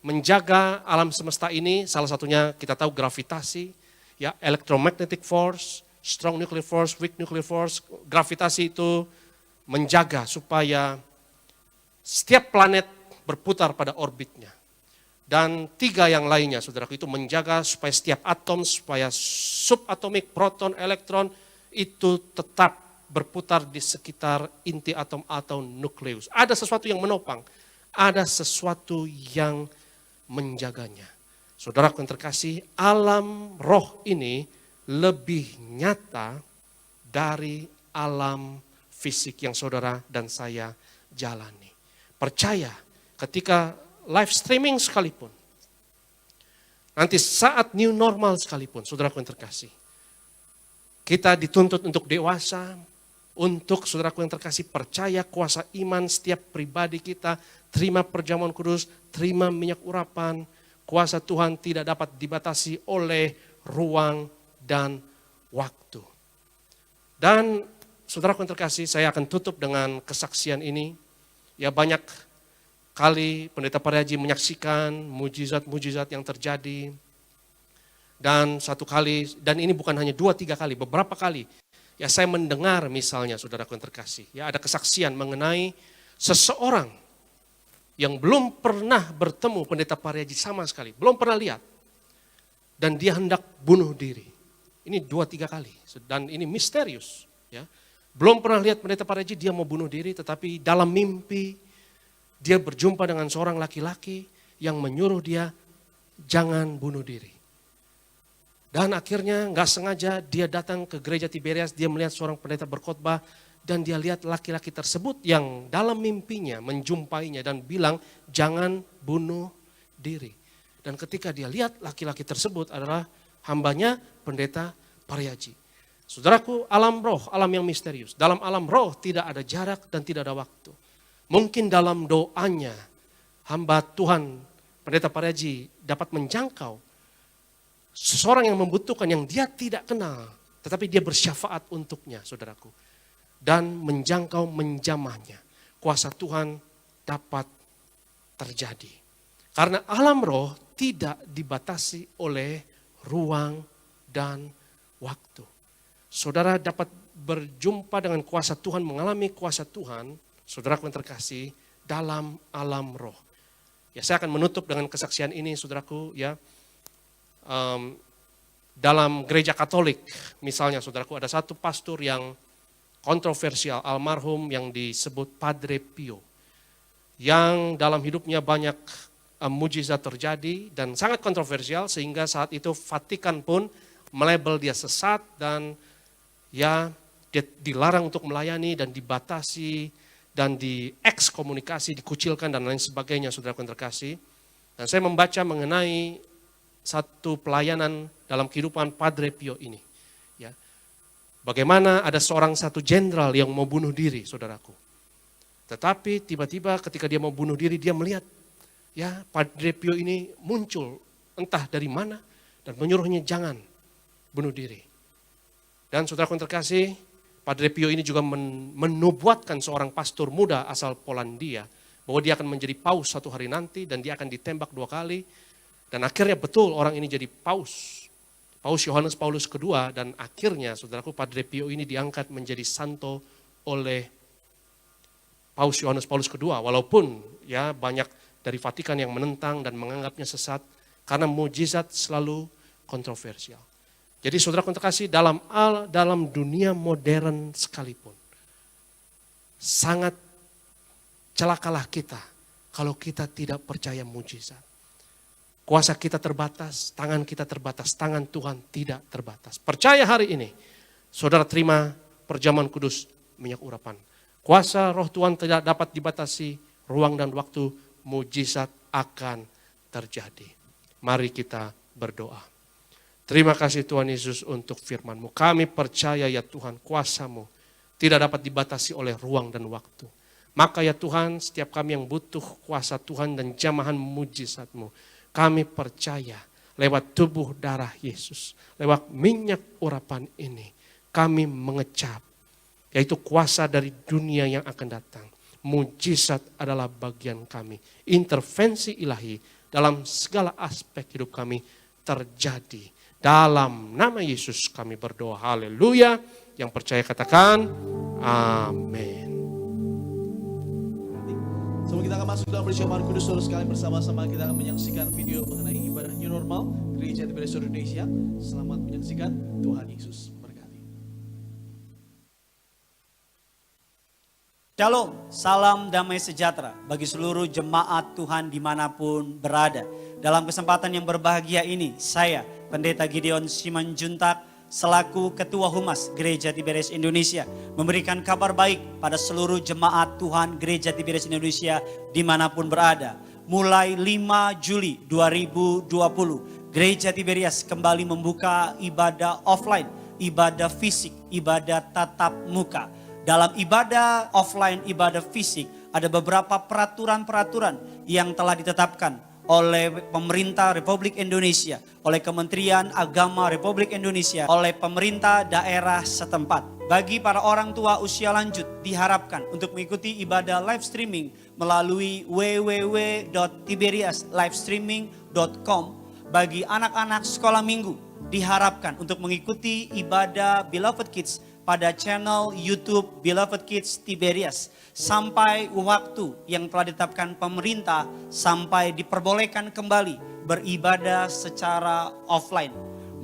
menjaga alam semesta ini. Salah satunya kita tahu gravitasi, ya electromagnetic force, strong nuclear force, weak nuclear force. Gravitasi itu menjaga supaya setiap planet berputar pada orbitnya. Dan 3 yang lainnya, saudaraku, itu menjaga supaya setiap atom, supaya subatomik, proton, elektron itu tetap berputar di sekitar inti atom atau nukleus. Ada sesuatu yang menopang, ada sesuatu yang menjaganya. Saudaraku yang terkasih, alam roh ini lebih nyata dari alam fisik yang saudara dan saya jalani. Percaya, ketika live streaming sekalipun, nanti saat new normal sekalipun, saudaraku yang terkasih, kita dituntut untuk dewasa, untuk saudaraku yang terkasih percaya kuasa iman setiap pribadi kita, terima perjamuan kudus, terima minyak urapan, kuasa Tuhan tidak dapat dibatasi oleh ruang dan waktu. Dan saudaraku yang terkasih, saya akan tutup dengan kesaksian ini. Ya banyak kali pendeta Pariaji menyaksikan mujizat-mujizat yang terjadi. Dan satu kali, dan ini bukan hanya 2-3 kali, beberapa kali. Ya saya mendengar misalnya saudaraku yang terkasih, ya ada kesaksian mengenai seseorang yang belum pernah bertemu pendeta Pariaji sama sekali, belum pernah lihat. Dan dia hendak bunuh diri. Ini 2-3 kali, dan ini misterius. Ya. Belum pernah lihat pendeta Pariaji, dia mau bunuh diri, tetapi dalam mimpi dia berjumpa dengan seorang laki-laki yang menyuruh dia jangan bunuh diri. Dan akhirnya nggak sengaja dia datang ke gereja Tiberias, dia melihat seorang pendeta berkhotbah, dan dia lihat laki-laki tersebut yang dalam mimpinya menjumpainya dan bilang jangan bunuh diri. Dan ketika dia lihat laki-laki tersebut adalah hambanya pendeta Pariaji. Saudaraku, alam roh, alam yang misterius. Dalam alam roh tidak ada jarak dan tidak ada waktu. Mungkin dalam doanya hamba Tuhan pendeta Pariaji dapat menjangkau seseorang yang membutuhkan, yang dia tidak kenal, tetapi dia bersyafaat untuknya, saudaraku. Dan menjangkau, menjamahnya. kuasa Tuhan dapat terjadi. Karena alam roh tidak dibatasi oleh ruang dan waktu. Saudara dapat berjumpa dengan kuasa Tuhan, mengalami kuasa Tuhan, saudaraku yang terkasih, dalam alam roh. Ya, saya akan menutup dengan kesaksian ini, saudaraku, ya. Dalam gereja Katolik, misalnya, saudaraku, ada satu pastor yang kontroversial, almarhum, yang disebut Padre Pio, yang dalam hidupnya banyak mujizat terjadi dan sangat kontroversial, sehingga saat itu Vatikan pun melabel dia sesat dan ya dia dilarang untuk melayani dan dibatasi dan diekskomunikasi, dikucilkan dan lain sebagainya, saudara yang terkasih. Dan saya membaca mengenai satu pelayanan dalam kehidupan Padre Pio ini. Ya. Bagaimana ada satu jenderal yang mau bunuh diri, saudaraku. Tetapi tiba-tiba ketika dia mau bunuh diri, dia melihat ya Padre Pio ini muncul entah dari mana dan menyuruhnya jangan bunuh diri. Dan saudaraku yang terkasih, Padre Pio ini juga menubuatkan seorang pastor muda asal Polandia bahwa dia akan menjadi paus suatu hari nanti dan dia akan ditembak 2 kali. Dan akhirnya betul orang ini jadi paus. Paus Yohanes Paulus II, dan akhirnya saudaraku Padre Pio ini diangkat menjadi santo oleh Paus Yohanes Paulus II. Walaupun ya banyak dari Vatikan yang menentang dan menganggapnya sesat karena mujizat selalu kontroversial. Jadi saudara terkasih, dalam dunia modern sekalipun, sangat celakalah kita kalau kita tidak percaya mujizat. Kuasa kita terbatas, tangan kita terbatas, tangan Tuhan tidak terbatas. Percaya hari ini, saudara terima perjamuan kudus minyak urapan. Kuasa roh Tuhan tidak dapat dibatasi, ruang dan waktu, mujizat akan terjadi. Mari kita berdoa. Terima kasih Tuhan Yesus untuk firman-Mu. Kami percaya ya Tuhan, kuasa-Mu tidak dapat dibatasi oleh ruang dan waktu. Maka ya Tuhan, setiap kami yang butuh kuasa Tuhan dan jamahan mujizat-Mu, kami percaya lewat tubuh darah Yesus, lewat minyak urapan ini, kami mengecap, yaitu kuasa dari dunia yang akan datang. Mujizat adalah bagian kami. Intervensi ilahi dalam segala aspek hidup kami terjadi. Dalam nama Yesus kami berdoa. Haleluya. Yang percaya katakan amin. Sebelum kita akan masuk dalam perjamuan kudus, saudara sekalian, bersama-sama kita akan menyaksikan video mengenai ibadah new normal Gereja Tiberias Indonesia. Selamat menyaksikan. Tuhan Yesus berkati. Shalom, salam damai sejahtera bagi seluruh jemaat Tuhan dimanapun berada. Dalam kesempatan yang berbahagia ini, saya Pendeta Gideon Simanjuntak selaku Ketua Humas Gereja Tiberias Indonesia memberikan kabar baik pada seluruh jemaat Tuhan Gereja Tiberias Indonesia dimanapun berada. Mulai 5 Juli 2020, Gereja Tiberias kembali membuka ibadah offline, ibadah fisik, ibadah tatap muka. Dalam ibadah offline, ibadah fisik, ada beberapa peraturan-peraturan yang telah ditetapkan oleh pemerintah Republik Indonesia, oleh Kementerian Agama Republik Indonesia, oleh pemerintah daerah setempat. Bagi para orang tua usia lanjut diharapkan untuk mengikuti ibadah live streaming melalui www.tiberiaslivestreaming.com. Bagi anak-anak sekolah minggu diharapkan untuk mengikuti ibadah Beloved Kids pada channel YouTube Beloved Kids Tiberias sampai waktu yang telah ditetapkan pemerintah sampai diperbolehkan kembali beribadah secara offline.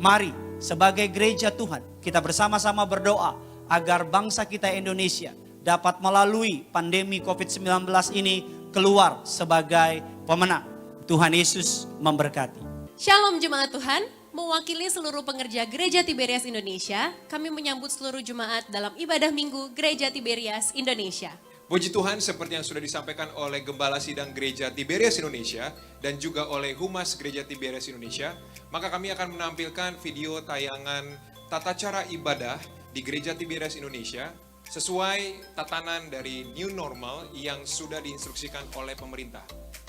Mari sebagai gereja Tuhan kita bersama-sama berdoa agar bangsa kita Indonesia dapat melalui pandemi COVID-19 ini keluar sebagai pemenang. Tuhan Yesus memberkati. Shalom jemaat Tuhan. Mewakili seluruh pengerja Gereja Tiberias Indonesia, kami menyambut seluruh jemaat dalam ibadah minggu Gereja Tiberias Indonesia. Puji Tuhan, seperti yang sudah disampaikan oleh Gembala Sidang Gereja Tiberias Indonesia dan juga oleh Humas Gereja Tiberias Indonesia, maka kami akan menampilkan video tayangan tata cara ibadah di Gereja Tiberias Indonesia sesuai tatanan dari new normal yang sudah diinstruksikan oleh pemerintah.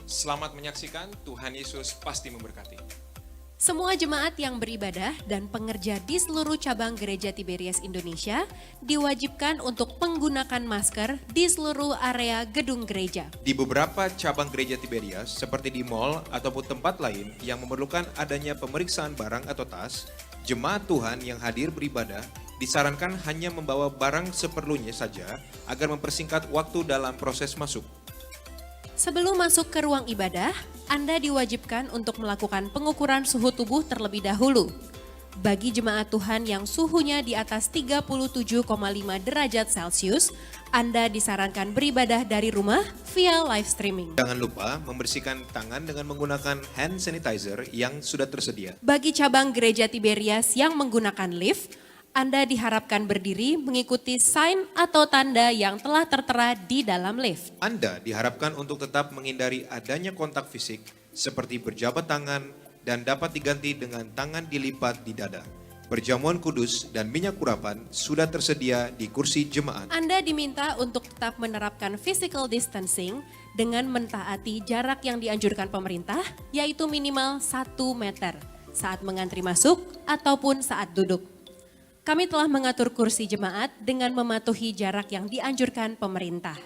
Selamat menyaksikan, Tuhan Yesus pasti memberkati. Semua jemaat yang beribadah dan pengerja di seluruh cabang Gereja Tiberias Indonesia diwajibkan untuk menggunakan masker di seluruh area gedung gereja. Di beberapa cabang gereja Tiberias, seperti di mal ataupun tempat lain yang memerlukan adanya pemeriksaan barang atau tas, jemaat Tuhan yang hadir beribadah disarankan hanya membawa barang seperlunya saja agar mempersingkat waktu dalam proses masuk. Sebelum masuk ke ruang ibadah, Anda diwajibkan untuk melakukan pengukuran suhu tubuh terlebih dahulu. Bagi jemaat Tuhan yang suhunya di atas 37,5 derajat Celcius, Anda disarankan beribadah dari rumah via live streaming. Jangan lupa membersihkan tangan dengan menggunakan hand sanitizer yang sudah tersedia. Bagi cabang Gereja Tiberias yang menggunakan lift, Anda diharapkan berdiri mengikuti sign atau tanda yang telah tertera di dalam lift. Anda diharapkan untuk tetap menghindari adanya kontak fisik seperti berjabat tangan dan dapat diganti dengan tangan dilipat di dada. Perjamuan kudus dan minyak urapan sudah tersedia di kursi jemaat. Anda diminta untuk tetap menerapkan physical distancing dengan mentaati jarak yang dianjurkan pemerintah, yaitu minimal 1 meter saat mengantri masuk ataupun saat duduk. Kami telah mengatur kursi jemaat dengan mematuhi jarak yang dianjurkan pemerintah.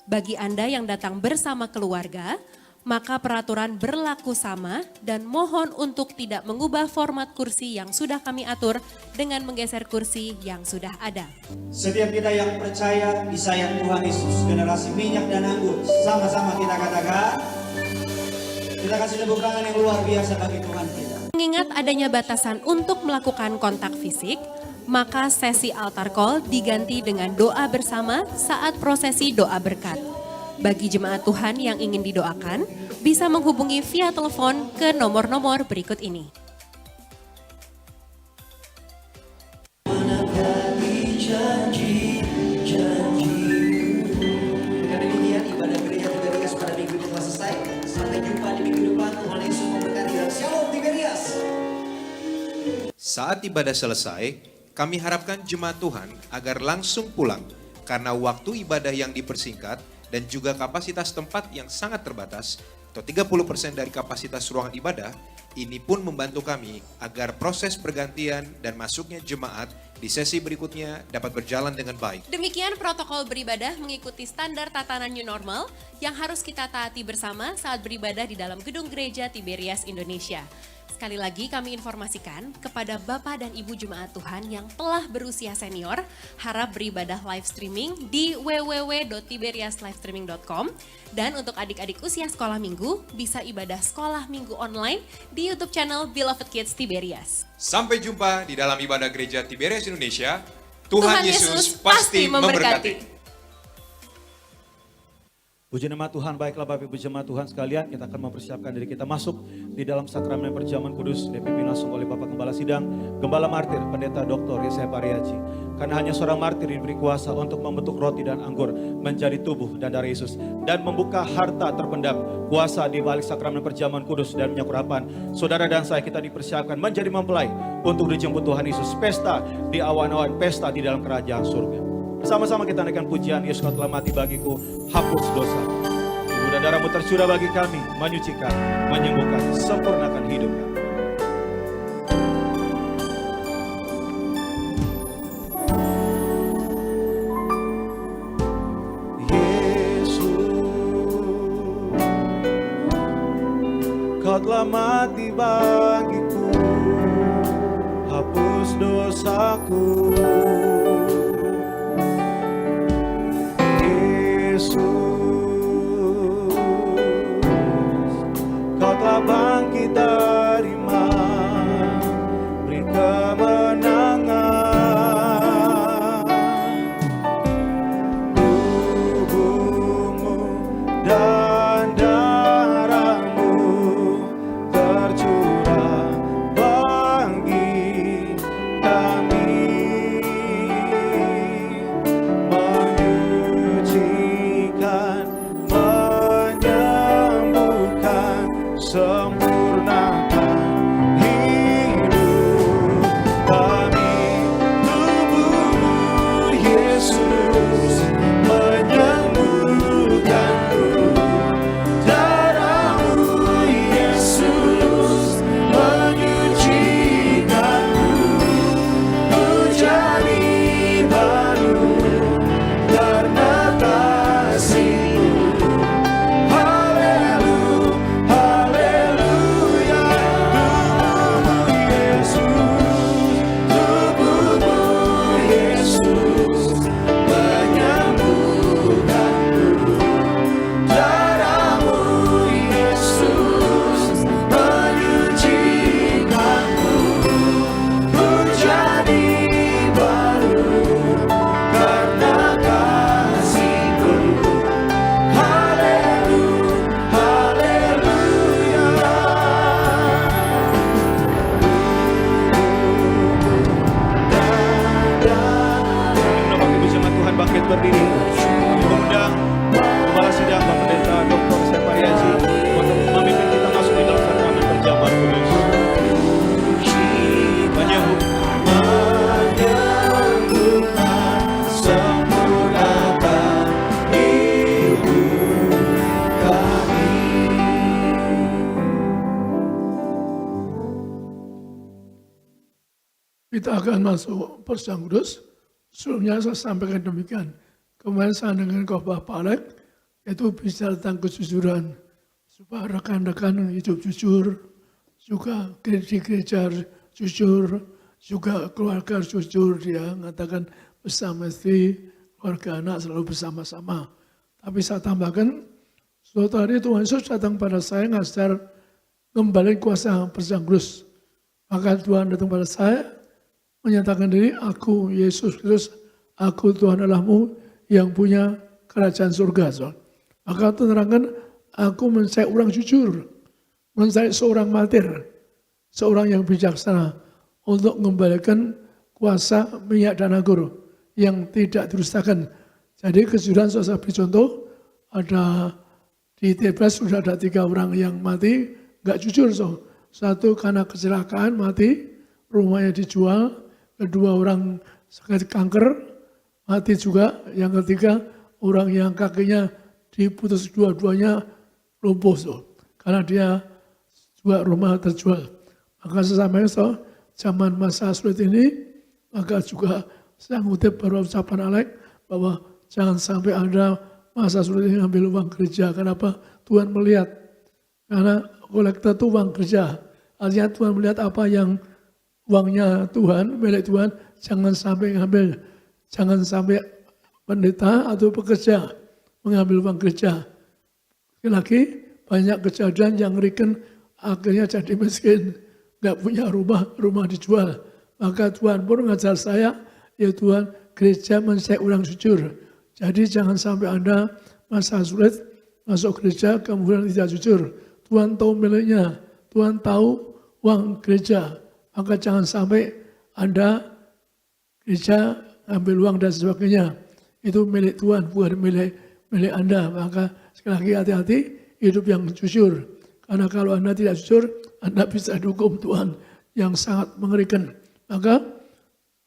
Bagi Anda yang datang bersama keluarga, maka peraturan berlaku sama dan mohon untuk tidak mengubah format kursi yang sudah kami atur dengan menggeser kursi yang sudah ada. Setiap kita yang percaya di sayang Tuhan Yesus, generasi minyak dan anggur, sama-sama kita katakan, kita kasih tepuk tangan yang luar biasa bagi Tuhan kita. Mengingat adanya batasan untuk melakukan kontak fisik, maka sesi altar call diganti dengan doa bersama saat prosesi doa berkat. Bagi jemaat Tuhan yang ingin didoakan, bisa menghubungi via telepon ke nomor-nomor berikut ini. Dengan demikian ibadah gereja Tiberias pada minggu ini telah selesai. Sampai jumpa di minggu depan. Tuhan Yesus memberkati dan Shalom Tiberias. Saat ibadah selesai, kami harapkan jemaat Tuhan agar langsung pulang karena waktu ibadah yang dipersingkat dan juga kapasitas tempat yang sangat terbatas atau 30% dari kapasitas ruangan ibadah, ini pun membantu kami agar proses pergantian dan masuknya jemaat di sesi berikutnya dapat berjalan dengan baik. Demikian protokol beribadah mengikuti standar tatanan new normal yang harus kita taati bersama saat beribadah di dalam gedung gereja Tiberias Indonesia. Sekali lagi kami informasikan kepada Bapak dan Ibu Jemaat Tuhan yang telah berusia senior, harap beribadah live streaming di www.tiberiaslivestreaming.com, dan untuk adik-adik usia sekolah minggu bisa ibadah sekolah minggu online di YouTube channel Beloved Kids Tiberias. Sampai jumpa di dalam ibadah gereja Tiberias Indonesia. Tuhan Yesus pasti memberkati. Puji nama Tuhan, baiklah Bapak Ibu Jemaat Tuhan sekalian, kita akan mempersiapkan diri kita masuk di dalam sakramen perjamuan kudus dipimpin langsung oleh Bapak Gembala Sidang, Gembala Martir, Pendeta Dr. Yesaya Pariaji. Karena hanya seorang martir diberi kuasa untuk membentuk roti dan anggur menjadi tubuh dan darah Yesus dan membuka harta terpendam, kuasa di balik sakramen perjamuan kudus dan minyak urapan. Saudara dan saya kita dipersiapkan menjadi mempelai untuk dijemput Tuhan Yesus, pesta di awan-awan, pesta di dalam kerajaan surga. Bersama-sama kita naikkan pujian, Yesus kau telah mati bagiku, hapus dosa. Tubuh dan darahmu tercurah bagi kami, menyucikan, menyembuhkan, sempurnakan hidup kami. Yesus, kau telah mati bagiku, hapus dosaku. Kau telah bangkit dari mati, beri kemenangan. Tubuhmu dan darahmu tercurah bagi kami. kita akan masuk persidangan kudus. Sebelumnya saya sampaikan demikian. Kemarin saya dengan Bapak Alek, itu bicara tentang kejujuran. Supaya rekan-rekan hidup jujur, juga di gereja jujur, juga keluarga jujur. Dia mengatakan bersama istri, keluarga anak selalu bersama-sama. Tapi saya tambahkan, suatu hari Tuhan Yesus datang pada saya ngajar kembali kuasa persidangan kudus. Maka Tuhan datang pada saya, menyatakan diri, aku Yesus Kristus, aku Tuhan Allahmu yang punya kerajaan surga. So. Maka Tuhan terangkan, aku mencari orang jujur, mencari seorang martir, seorang yang bijaksana, untuk mengembalikan kuasa minyak dan anggur yang tidak dirusakan. Jadi kejujuran saya beri contoh, ada di Tebas sudah ada 3 orang yang mati, nggak jujur. So. Satu karena kecelakaan mati, rumahnya dijual, kedua orang sakit kanker, mati juga. Yang ketiga orang yang kakinya diputus dua-duanya lumpuh. So. Karena dia juga rumah terjual. Maka sesamanya so, zaman masa sulit ini, maka juga saya ngutip baru ucapan Alek, bahwa jangan sampai ada masa sulit ini ambil uang gereja. Kenapa? Tuhan melihat. Karena kolektor itu uang gereja. Artinya Tuhan melihat apa yang uangnya Tuhan, milik Tuhan, jangan sampai ngambil. Jangan sampai pendeta atau pekerja mengambil uang gereja. Sekali lagi, banyak kejadian yang ngerikan akhirnya jadi miskin. Nggak punya rumah, rumah dijual. Maka Tuhan pun mengajar saya, ya Tuhan, gereja mencari orang jujur. Jadi jangan sampai Anda masa sulit masuk gereja kemudian tidak jujur. Tuhan tahu miliknya, Tuhan tahu uang gereja. Maka jangan sampai Anda gereja ambil uang dan sebagainya. Itu milik Tuhan, bukan milik Anda. Maka sekali lagi hati-hati hidup yang jujur. Karena kalau Anda tidak jujur, Anda bisa dihukum Tuhan yang sangat mengerikan. Maka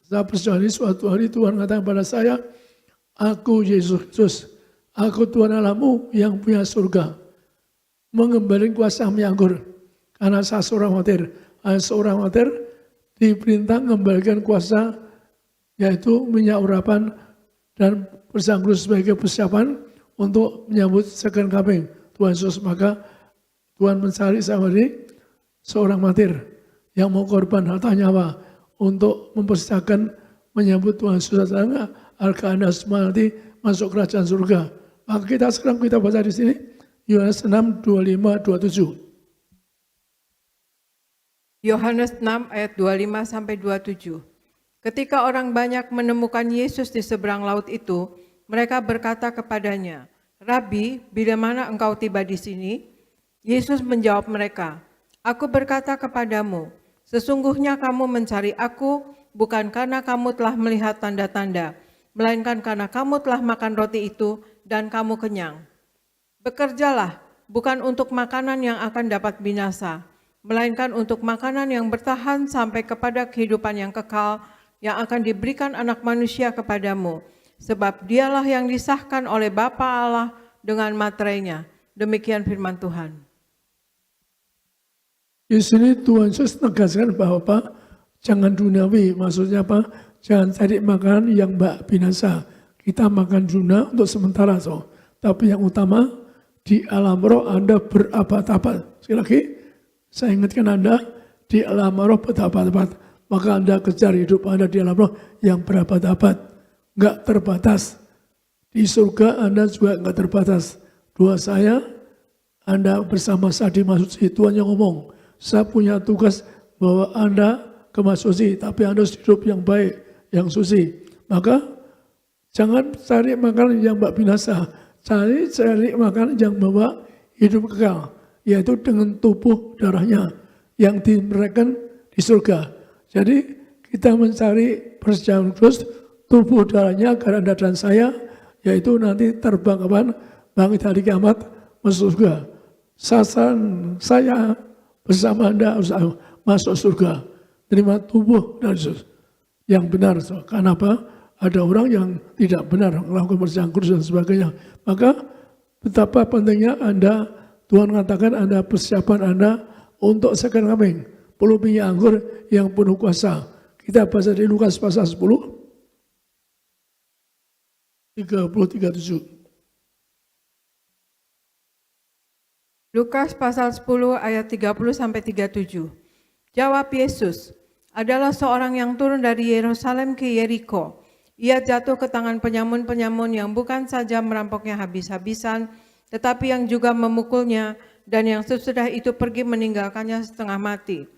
saya percaya suatu hari Tuhan katakan pada saya, aku Yesus Kristus, aku Tuhan Allahmu yang punya surga. Mengembalikan kuasa anggur. Karena saya seorang martir, diperintah mengembalikan kuasa, yaitu minyak urapan dan persidangan kudus sebagai persiapan untuk menyambut second coming Tuhan Yesus. Maka Tuhan mencari sama diri seorang martir yang mau korban harta nyawa untuk mempersiapkan menyambut Tuhan Yesus. Agar Anda semua nanti masuk kerajaan surga. Maka sekarang kita baca di sini Yohanes 6, 25, 27. Yohanes 6 ayat 25 sampai 27. Ketika orang banyak menemukan Yesus di seberang laut itu, mereka berkata kepadanya, "Rabi, bila mana engkau tiba di sini?" Yesus menjawab mereka, "Aku berkata kepadamu, sesungguhnya kamu mencari aku bukan karena kamu telah melihat tanda-tanda, melainkan karena kamu telah makan roti itu dan kamu kenyang. Bekerjalah bukan untuk makanan yang akan dapat binasa, melainkan untuk makanan yang bertahan sampai kepada kehidupan yang kekal yang akan diberikan Anak Manusia kepadamu, sebab dialah yang disahkan oleh Bapa Allah dengan materainya." Demikian firman Tuhan. Di sini Tuhan Yesus tegaskan bahwa Pak, jangan duniawi, maksudnya apa? Jangan cari makanan yang binasa. Kita makan dunia untuk sementara, so. Tapi yang utama, di alam roh Anda berabad-abad. Sekali lagi, saya ingatkan Anda, di alam roh berabad-abad. Maka Anda kejar hidup Anda di alam roh yang berabad-abad. Enggak terbatas. Di surga Anda juga enggak terbatas. Doa saya, Anda bersama saya dimasuki. Tuhan yang ngomong, saya punya tugas bahwa Anda kemasuki, tapi Anda harus hidup yang baik, yang suci. Maka jangan cari makanan yang binasa, cari makanan yang bawa hidup kekal, yaitu dengan tubuh darahnya yang diberikan di surga. Jadi kita mencari persiapan terus tubuh darahnya karena Anda dan saya, yaitu nanti terbang kapan, bangkit hari kiamat masuk surga. Sasaran saya bersama Anda harus masuk surga, terima tubuh dari Yesus yang benar. Karena apa? Ada orang yang tidak benar melakukan persiapan kudus dan sebagainya. Maka betapa pentingnya Anda, Tuhan mengatakan Anda persiapan Anda untuk second coming, perlu minyak anggur yang penuh kuasa. Kita baca di Lukas pasal 10, 30-37. Lukas pasal 10 ayat 30-37. Jawab Yesus, adalah seorang yang turun dari Yerusalem ke Yeriko. Ia jatuh ke tangan penyamun-penyamun yang bukan saja merampoknya habis-habisan, tetapi yang juga memukulnya, dan yang sesudah itu pergi meninggalkannya setengah mati.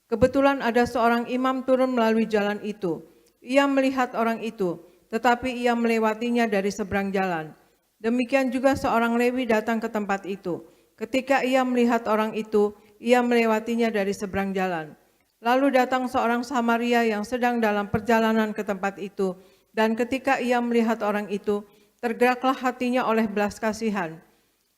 Kebetulan ada seorang imam turun melalui jalan itu. Ia melihat orang itu, tetapi ia melewatinya dari seberang jalan. Demikian juga seorang Lewi datang ke tempat itu. Ketika ia melihat orang itu, ia melewatinya dari seberang jalan. Lalu datang seorang Samaria yang sedang dalam perjalanan ke tempat itu, dan ketika ia melihat orang itu, tergeraklah hatinya oleh belas kasihan.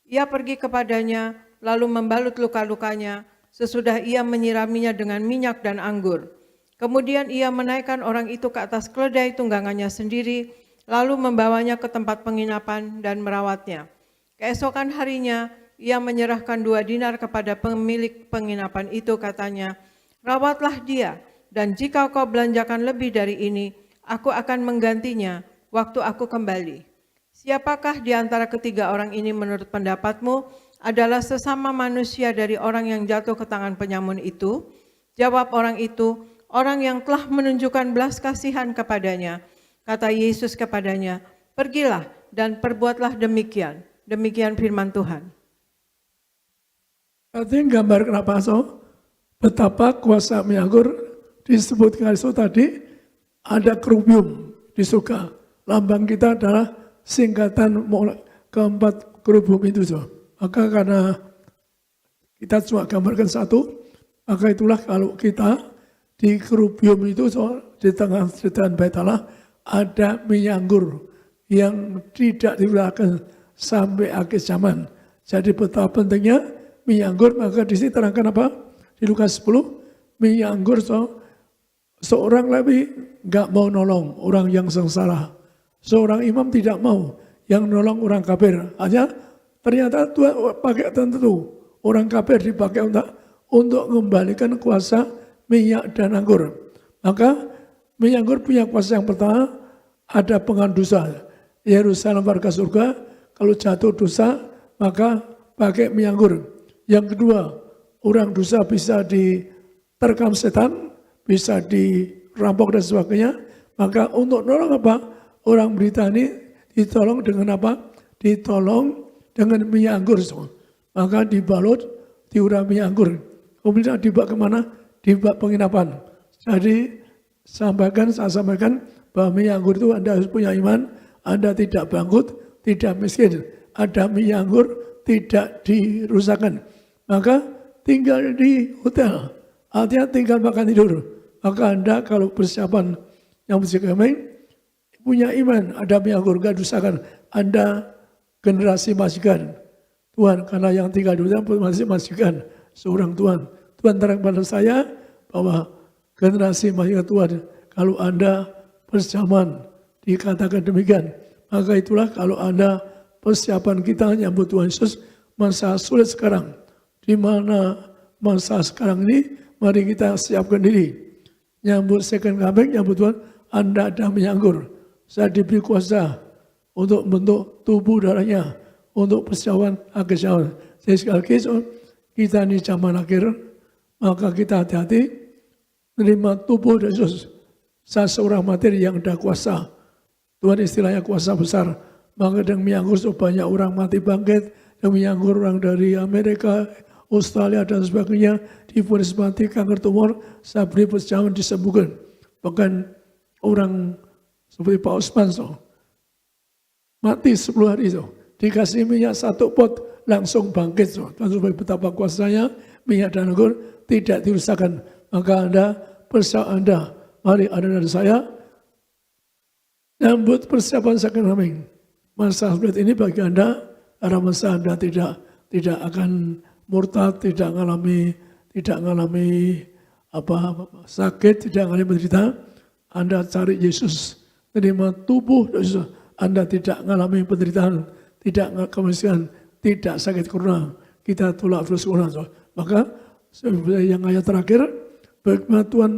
Ia pergi kepadanya, lalu membalut luka-lukanya, sesudah ia menyiraminya dengan minyak dan anggur. Kemudian ia menaikkan orang itu ke atas keledai tunggangannya sendiri, lalu membawanya ke tempat penginapan dan merawatnya. Keesokan harinya, ia menyerahkan 2 dinar kepada pemilik penginapan itu, katanya, rawatlah dia, dan jika kau belanjakan lebih dari ini, aku akan menggantinya waktu aku kembali. Siapakah di antara ketiga orang ini menurut pendapatmu adalah sesama manusia dari orang yang jatuh ke tangan penyamun itu? Jawab orang itu, orang yang telah menunjukkan belas kasihan kepadanya. Kata Yesus kepadanya, pergilah dan perbuatlah demikian. Demikian firman Tuhan. Artinya gambar kenapa betapa kuasa menganggur disebutkan itu tadi ada kerubium di surga. Lambang kita adalah singkatan keempat kerubium itu. Maka karena kita cuma gambarkan satu, maka itulah kalau kita di kerubium itu di tengah ceritakan Bait Allah ada minyak anggur yang tidak digunakan sampai akhir zaman. Jadi betapa pentingnya minyak anggur, maka di sini terangkan apa? Di Lukas 10, minyak anggur seorang Lewi nggak mau nolong orang yang sengsara. Seorang imam tidak mau yang nolong orang kafir. Hanya ternyata Tuhan pakai tertentu. Orang kafir dipakai untuk mengembalikan kuasa minyak dan anggur. Maka minyak anggur punya kuasa yang pertama, ada pengampun dosa. Yerusalem warga surga, kalau jatuh dosa, maka pakai minyak anggur. Yang kedua, orang dosa bisa diterkam setan, bisa dirampok dan sebagainya. Maka untuk nolong apa? Orang berita ini ditolong dengan apa? Ditolong dengan minyak anggur. Maka dibalut, diurang minyak anggur. Kemudian dibawa kemana? Dibawa penginapan. Jadi saya sampaikan bahwa minyak anggur itu Anda harus punya iman, Anda tidak bangkrut, tidak miskin. Ada minyak anggur, tidak dirusakkan. Maka tinggal di hotel, artinya tinggal makan tidur. Maka Anda kalau persiapan yang mesti kami punya iman, ada minyak anggur, gak dirusakkan. Anda generasi majikan Tuhan, karena yang tinggal di hotel masih majikan seorang Tuhan. Tuhan terang pada saya bahwa generasi majikan Tuhan, kalau Anda persiapan dikatakan demikian, maka itulah kalau Anda persiapan kita nyambut Tuhan Yesus, masa sulit sekarang. Di mana masa sekarang ini, mari kita siapkan diri. Nyambut second coming, nyambut Tuhan, Anda ada minyak anggur. Saya diberi kuasa untuk bentuk tubuh darahnya, untuk persiapan akhir zaman. Jadi sekali lagi, kita ini zaman akhir, maka kita hati-hati, menerima tubuh Yesus. Saya seorang materi yang ada kuasa. Tuhan istilahnya kuasa besar. Maka dengan minyak anggur banyak orang mati bangkit, dengan minyak anggur orang dari Amerika, Australia dan sebagainya, divonis mati kanker tumor, saya beri perjalanan disembuhkan. Bahkan orang seperti Pak Osman, mati 10 hari, dikasih minyak 1 pot, langsung bangkit. Tuhan supaya betapa kuasanya, minyak dan anggur tidak dirusakkan. Maka Anda, persiapan Anda, mari Anda dan saya, nyambut persiapan second coming. Masa seperti ini bagi Anda, karena masa Anda tidak akan murtad, tidak mengalami sakit, tidak mengalami menderita. Anda cari Yesus, terima tubuh Yesus. Anda tidak mengalami penderitaan, tidak kemiskinan, tidak sakit corona. Kita tolak virus corona. Maka yang ayat terakhir, bagaimana Tuhan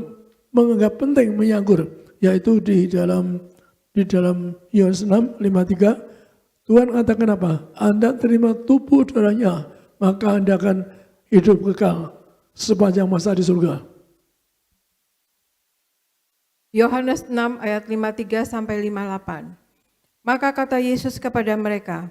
menganggap penting menyanggur, yaitu di dalam Yohanes 6:53, Tuhan katakan apa? Anda terima tubuh darahnya, maka Anda akan hidup kekal sepanjang masa di surga. Yohanes 6 ayat 53 sampai 58. Maka kata Yesus kepada mereka,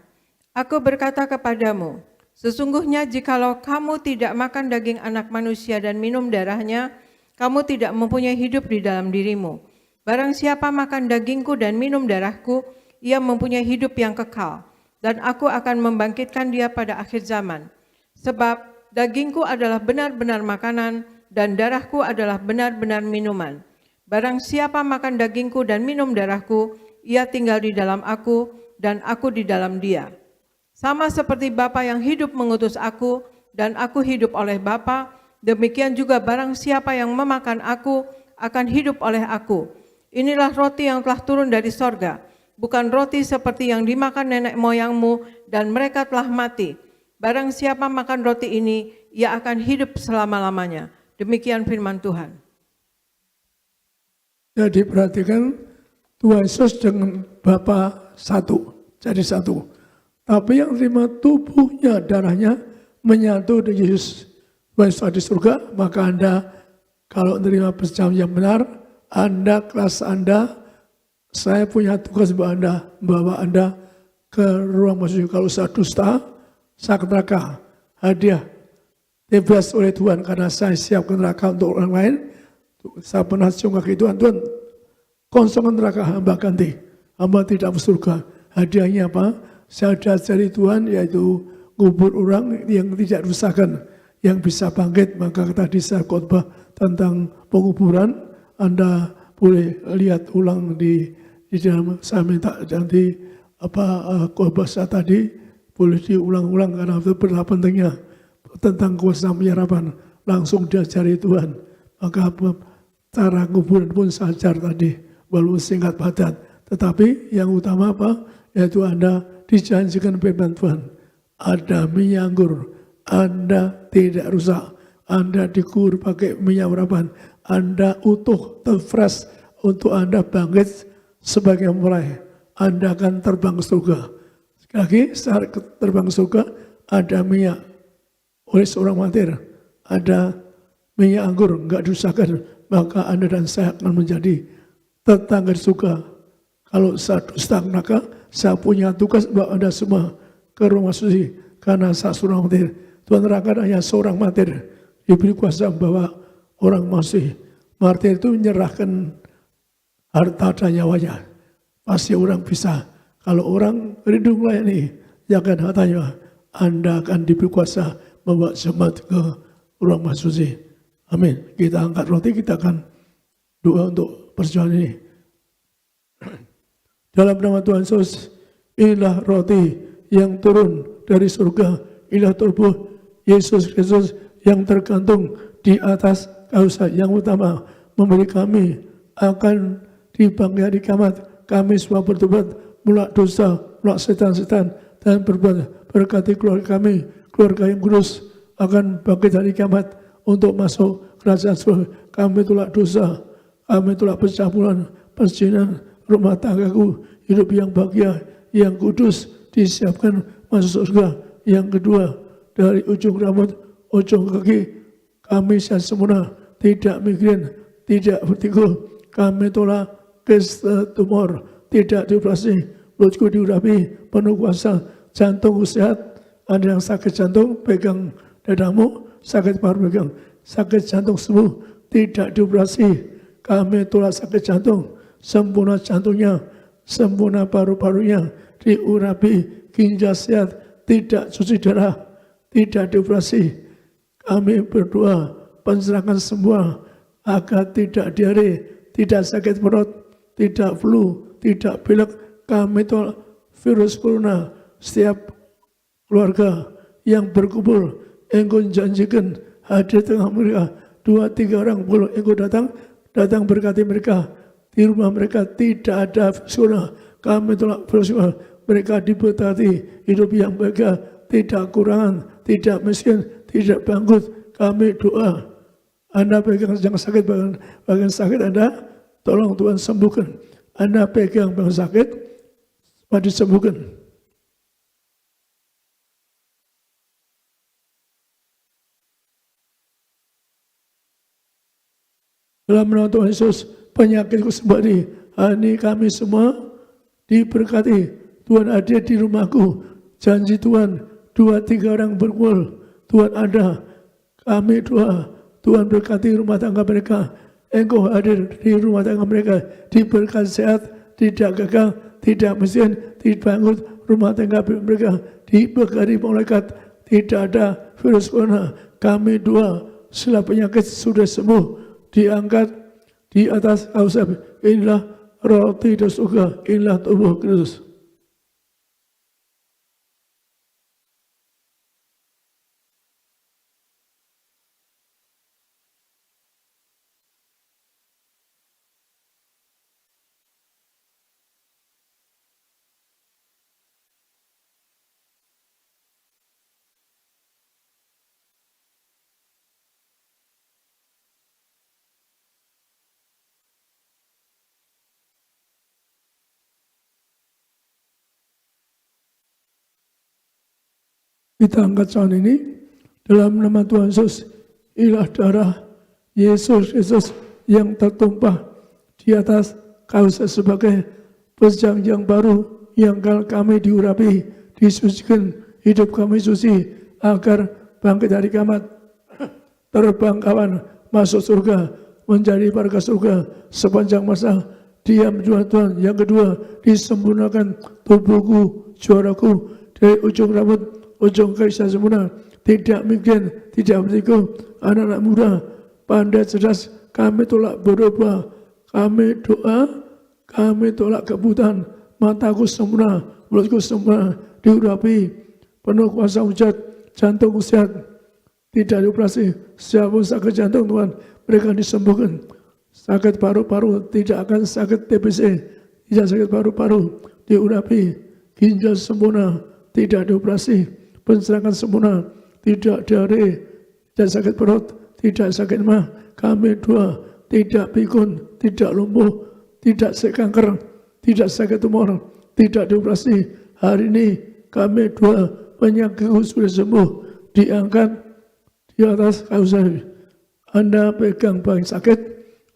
Aku berkata kepadamu, sesungguhnya jikalau kamu tidak makan daging anak manusia dan minum darahnya, kamu tidak mempunyai hidup di dalam dirimu. Barang siapa makan dagingku dan minum darahku, ia mempunyai hidup yang kekal, dan aku akan membangkitkan dia pada akhir zaman. Sebab dagingku adalah benar-benar makanan, dan darahku adalah benar-benar minuman. Barang siapa makan dagingku dan minum darahku, ia tinggal di dalam aku, dan aku di dalam dia. Sama seperti Bapa yang hidup mengutus aku, dan aku hidup oleh Bapa, demikian juga barang siapa yang memakan aku, akan hidup oleh aku. Inilah roti yang telah turun dari sorga, bukan roti seperti yang dimakan nenek moyangmu, dan mereka telah mati. Barang siapa makan roti ini, ia akan hidup selama-lamanya. Demikian firman Tuhan. Jadi perhatikan, Tuhan Yesus dengan Bapa satu, jadi satu. Tapi yang terima tubuhnya, darahnya menyatu dengan Yesus. Tuhan Yesus di surga, maka Anda kalau menerima perjamuan yang benar, Anda, kelas Anda, saya punya tugas buat Anda, membawa Anda ke ruang masuk. Kalau saya dusta, saya ke neraka. Hadiah bebas oleh Tuhan karena saya siap ke neraka untuk orang lain. Saya pernah cuma ke Tuhan, Tuhan kosongkan neraka, hamba ganti, hamba tidak masuk surga. Hadiahnya apa? Saya diajari Tuhan, yaitu ngubur orang yang tidak rusakan, yang bisa bangkit. Maka tadi saya khotbah tentang penguburan, Anda boleh lihat ulang di dalam, saya minta nanti khotbah saya tadi boleh diulang-ulang karena itu berapa pentingnya tentang kuasa penyerapan, langsung diajari Tuhan. Maka cara kuburan pun saya ajar tadi, walaupun singkat padat. Tetapi yang utama apa? Yaitu Anda dijanjikan firman Tuhan. Ada minyak anggur, Anda tidak rusak. Anda dikubur pakai minyak urapan. Anda utuh, fresh untuk Anda bangkit sebagai mulai. Anda akan terbang ke surga. Sekali lagi, saat terbang ke surga, ada minyak oleh seorang martir. Ada minyak anggur, enggak dirusakan. Maka Anda dan saya akan menjadi tetangga surga. Kalau saya dusta neraka, saya punya tugas buat Anda semua ke rumah suci. Karena saya seorang martir. Tuhan neraka hanya seorang martir. Diberi kuasa membawa orang masih. Martir itu menyerahkan harta dan nyawanya. Pasti orang bisa. Kalau orang rindu melayani, jangan hartanya. Anda akan diberi kuasa membawa jemaat ke ruang suci. Amin. Kita angkat roti, kita akan doa untuk perjuangan ini. Dalam nama Tuhan Yesus, inilah roti yang turun dari surga. Inilah tubuh Yesus Kristus yang tergantung di atas kayu salib. Yang utama, memberi kami akan dibangkitkan hari kiamat. Kami semua bertobat, mulak dosa, mulak setan-setan, dan berbuat. Berkati keluarga kami, keluarga yang kudus akan bangkit hari kiamat untuk masuk kerajaan surga. Kami tolak dosa, kami tolak percabulan, perzinahan, rumah tanggaku, hidup yang bahagia, yang kudus, disiapkan masuk surga. Yang kedua, dari ujung rambut, ujung kaki, kami sehat sempurna, tidak migrain, tidak vertigo. Kami tolak kista tumor, tidak dioperasi, mulutku diurapi, penuh kuasa, jantungku sehat. Ada yang sakit jantung, pegang dadamu, sakit paru pegang, sakit jantung sembuh, tidak dioperasi. Kami tolak sakit jantung, sempurna jantungnya, sempurna paru-parunya, diurapi, ginjal sehat, tidak cuci darah, tidak dioperasi. Kami berdoa, pencerangan semua, agar tidak diare, tidak sakit perut, tidak flu, tidak pilek. Kami tolak virus corona. Setiap keluarga yang berkumpul, engkau janjikan hadir tengah mereka, 2-3 orang boleh engkau datang berkati mereka. Di rumah mereka tidak ada virus corona. Kami tolak virus corona. Mereka diberkati, hidup yang bahagia, tidak kurangan, tidak miskin, tidak bangkrut. Kami doa Anda pegang yang sakit, bagian sakit Anda, tolong Tuhan sembuhkan. Anda pegang bagian sakit, supaya disembuhkan. Dalam nama Tuhan Yesus, penyakitku kembali. Hari ini kami semua diberkati. Tuhan hadir di rumahku. Janji Tuhan, 2-3 orang berkumpul. Tuhan ada. Kami doa. Tuhan berkati rumah tangga mereka. Engkau hadir di rumah tangga mereka. Diberkati sehat, tidak gagal, tidak miskin, tidak bangkrut. Rumah tangga mereka diberkati malaikat. Tidak ada virus corona. Kami doa. Setelah penyakit sudah sembuh, diangkat di atas kausap. Inilah roti dan surga, inilah tubuh Kristus. Kita angkat soal ini dalam nama Tuhan Yesus. Inilah darah Yesus yang tertumpah di atas kausap sebagai perjanjian baru yang kami diurapi, disucikan, hidup kami suci agar bangkit dari kiamat, terbang kawan masuk surga, menjadi warga surga sepanjang masa. Diam Tuhan. Yang kedua, disempurnakan tubuhku, suaraku dari ujung rambut ujung kaki sempurna, tidak miskin, tidak bertiku, anak-anak muda, pandai cerdas, kami tolak berubah, kami doa, kami tolak kebutaan, mataku sempurna, mulutku sempurna, diurapi, penuh kuasa hujat, jantung sehat, tidak dioperasi, siapapun sakit jantung Tuhan, mereka disembuhkan, sakit paru-paru, tidak akan sakit TBC, tidak sakit paru-paru, diurapi, ginjal sempurna, tidak dioperasi, pencernaan sempurna, tidak diare, tidak sakit perut, tidak sakit mah. Kami doa, tidak pikun, tidak lumpuh, tidak sakit kanker, tidak sakit tumor, tidak dioperasi. Hari ini kami doa, penyakitku sudah sembuh, diangkat di atas kausap. Anda pegang bagian sakit,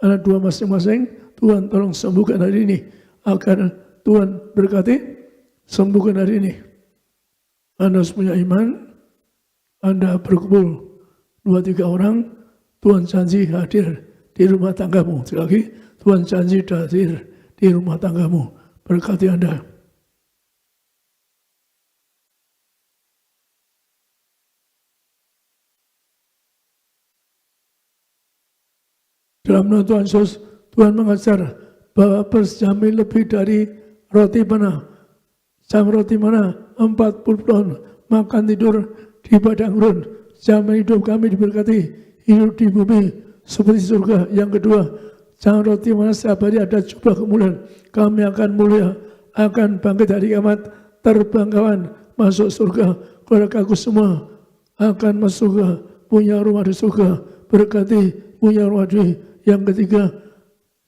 Anda doa masing-masing, Tuhan tolong sembuhkan hari ini, agar Tuhan berkati, sembuhkan hari ini. Anda harus punya iman, Anda berkumpul 2-3 orang, Tuhan janji hadir di rumah tanggamu. Sekali lagi, Tuhan janji hadir di rumah tanggamu. Berkati Anda. Dalam nama Tuhan Yesus, Tuhan mengajar bahwa berjamin lebih dari roti mana. Jam roti mana 40 tahun makan tidur di padang gurun. Zaman hidup kami diberkati, hidup di bumi seperti surga. Yang kedua, jam roti mana setiap hari ada jubah kemuliaan. Kami akan mulia, akan bangkit dari kiamat, terbang kawan masuk surga. Keluarga aku semua akan masuk surga, punya rumah di surga, berkati, punya rumah di. Yang ketiga,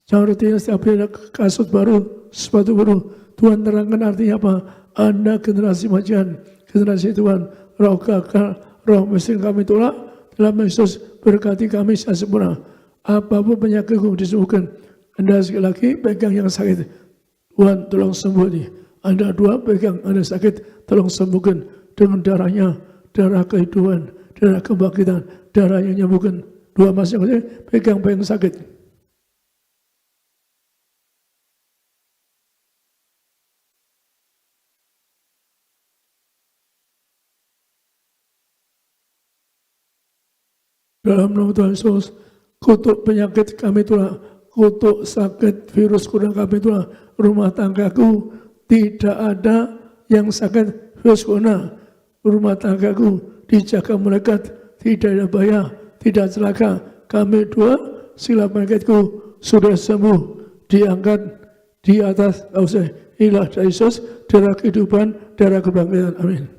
jam roti setiap hari ada kasut baru, sepatu baru. Tuhan terangkan artinya apa? Anda generasi majian, generasi Tuhan, roh gagal, roh mesin kami tolak, dalam Yesus berkati kami secara sempurna. Apapun penyakitku disembuhkan. Anda sekali lagi pegang yang sakit, Tuhan tolong sembuh ini. Anda dua pegang, Anda sakit, tolong sembuhkan dengan darahnya, darah kehidupan, darah kebangkitan, darah yang menyembuhkan. Dua masing-masing pegang sakit. Dalam nama Tuhan Yesus, kutuk penyakit kami tolak, kutuk sakit virus corona kami tolak, rumah tanggaku tidak ada yang sakit virus corona, rumah tanggaku dijaga malaikat, tidak ada bahaya, tidak celaka. Kami dua, sila penyakitku sudah sembuh, diangkat di atas kausap. Inilah dari Yesus, darah kehidupan, darah kebangkitan. Amin.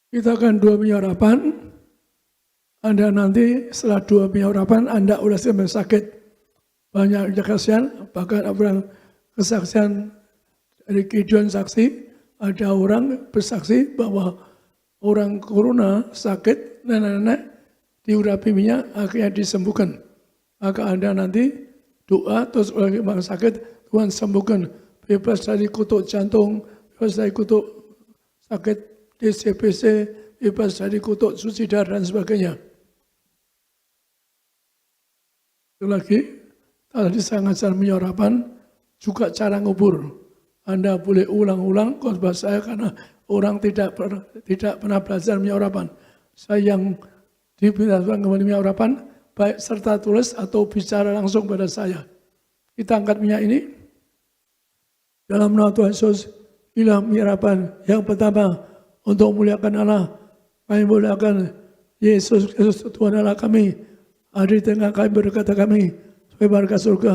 Kita akan 2 penyerapan. Anda nanti setelah 2 penyerapan, Anda udah sampai sakit. Banyak kesaksian, bahkan orang kesaksian dari Gideon saksi, ada orang bersaksi bahwa orang corona sakit, nenek-nenek diurapi minyak, akhirnya disembuhkan. Maka Anda nanti doa, terus orang yang sakit, Tuhan sembuhkan. Bebas dari kutuk jantung, bebas dari kutuk sakit DCPC, bebas dari kutuk cuci darah dan sebagainya. Itu lagi, tadi saya ngajar penyerapan, juga cara ngubur. Anda boleh ulang-ulang khotbah saya karena orang tidak pernah belajar penyerapan. Saya yang diberikan kembali penyerapan, baik serta tulis atau bicara langsung pada saya. Kita angkat minyak ini. Dalam nama Tuhan Yesus, inilah penyerapan yang pertama untuk memuliakan Allah. Kami muliakan Yesus Kristus Tuhan Allah kami. Hadir di tengah kami, berkata kami, supaya berkat surga,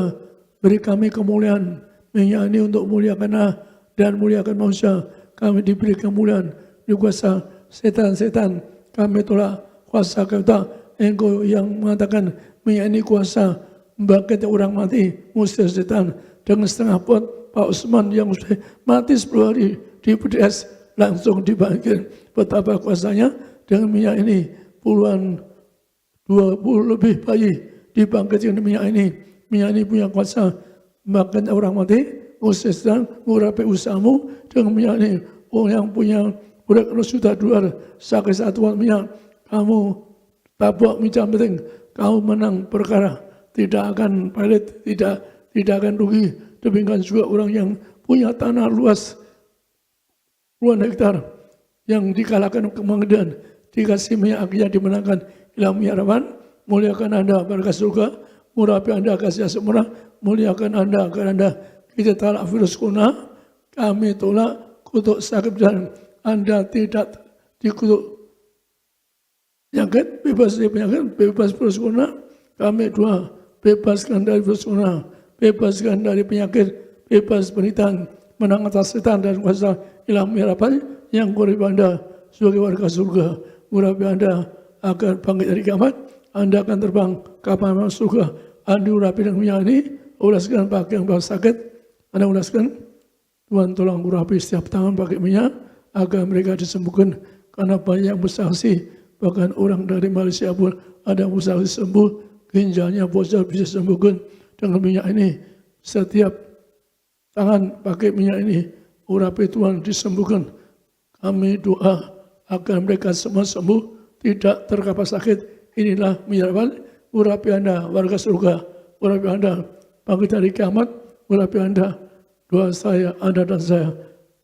beri kami kemuliaan, minyak ini untuk memuliakan Allah dan memuliakan manusia. Kami diberi kemuliaan, di kuasa setan-setan. Kami tolak kuasa kita, engkau yang mengatakan minyak ini kuasa membangkitkan orang mati, musir setan. Dengan setengah pot, Pak Usman yang sudah mati 10 hari di PDS langsung dibangkit. Betapa kuasanya dengan minyak ini puluhan 20 lebih bayi dibangkitkan minyak ini. Minyak ini punya kuasa membangkitkan orang mati, musir setan, mengurapi usahamu dengan minyak ini. Orang yang punya udah sudah $2 sakit satuan minyak, kamu tabok minyak penting, kamu menang perkara, tidak akan pelit, tidak akan rugi. Demikian juga orang yang punya tanah luas puluhan hektar yang dikalahkan kemanggidan, dikasih minyak akhirnya dimenangkan. Dalam penyerapan, muliakan Anda berkat surga, murapi Anda kasih sempurna, muliakan Anda agar Anda kita tolak virus corona, kami tolak kutuk sakit dan Anda tidak dikutuk penyakit, bebas dari penyakit, bebas virus corona, kami doa, bebaskan dari virus corona, bebaskan dari penyakit, bebas penderitaan, menang atas setan dan kuasa ilham harapan yang korib Anda sebagai warga surga, murapi Anda agar bangkit dari kiamat, Anda akan terbang kapan masuk surga, Anda urapi dengan minyak ini, ulaskan pakai yang sakit, Anda ulaskan, Tuhan tolong urapi setiap tangan pakai minyak, agar mereka disembuhkan, karena banyak yang bersaksi, bahkan orang dari Malaysia pun ada yang bersaksi sembuh, ginjalnya bocor bisa sembuhkan dengan minyak ini, setiap tangan pakai minyak ini, urapi Tuhan disembuhkan, kami doa agar mereka semua sembuh, tidak terkapar sakit. Inilah penyerapan, urapi Anda warga surga, urapi Anda bangkit dari kiamat, urapi Anda, doa saya, Anda dan saya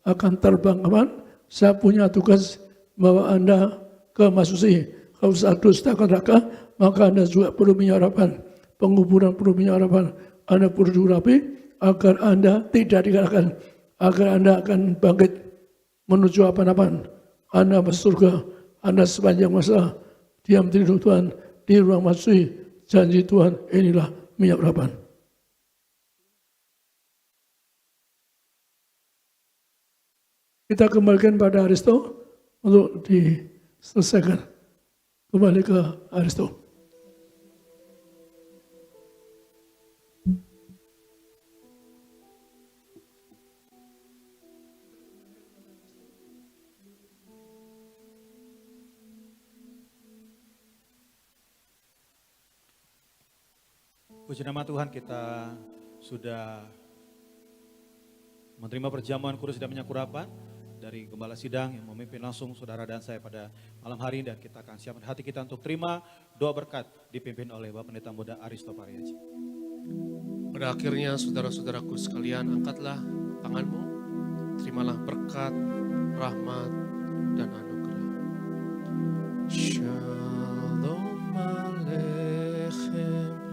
akan terbang kapan? Saya punya tugas bawa Anda ke Masusi. Kalau usah dusta neraka, maka Anda juga perlu penyerapan, penguburan perlu penyerapan, Anda perlu diurapi agar Anda tidak dikalahkan, agar Anda akan bangkit menuju apa-apaan. Anda masuk surga, Anda sepanjang masa diam di hidung Tuhan, di ruang Masusi, janji Tuhan, inilah minyak urapan. Kita kembalikan pada Aristo untuk diselesaikan. Kembali ke Aristo. Puji nama Tuhan, kita sudah menerima perjamuan kudus dan minyak urapan dari Gembala Sidang yang memimpin langsung saudara dan saya pada malam hari ini, dan kita akan siapkan hati kita untuk terima doa berkat dipimpin oleh Bapak Pendeta Muda Aristo Pariaji. Pada akhirnya saudara-saudaraku sekalian, angkatlah tanganmu, terimalah berkat, rahmat, dan anugerah. Shalom Aleichem,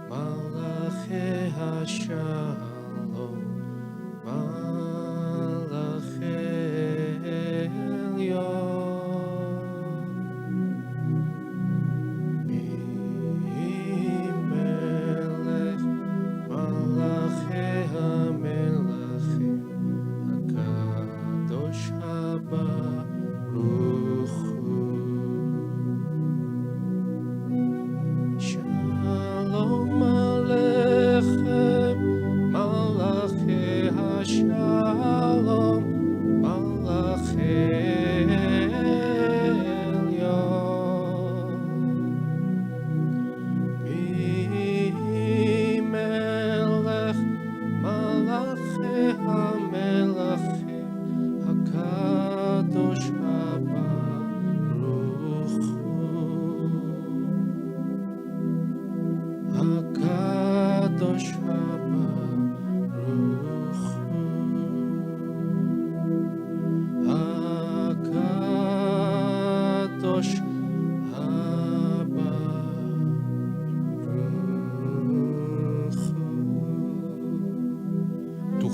Malachi HaShalom, Malachi Elyon, Melech, Malachi HaMelachim, HaKadosh HaBaruch Hu.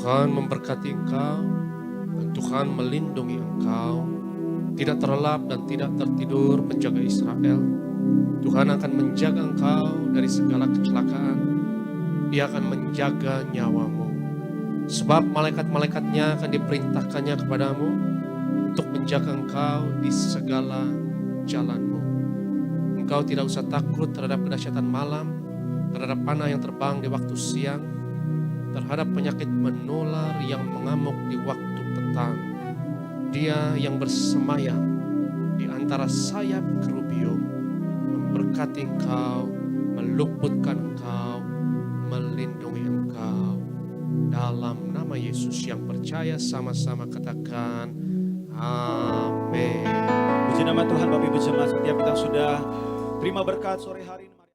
Tuhan memberkati engkau, dan Tuhan melindungi engkau, tidak terlelap dan tidak tertidur menjaga Israel. Tuhan akan menjaga engkau dari segala kecelakaan. Dia akan menjaga nyawamu. Sebab malaikat-malaikatnya akan diperintahkannya kepadamu untuk menjaga engkau di segala jalanmu. Engkau tidak usah takut terhadap kedahsyatan malam, terhadap panah yang terbang di waktu siang, terhadap penyakit menular yang mengamuk di waktu petang. Dia yang bersemayam di antara sayap kerubium memberkati engkau, meluputkan engkau, melindungi engkau. Dalam nama Yesus yang percaya sama-sama katakan amin. Puji nama Tuhan Bapak Ibu Jemaat, setiap kita sudah terima berkat sore hari ini.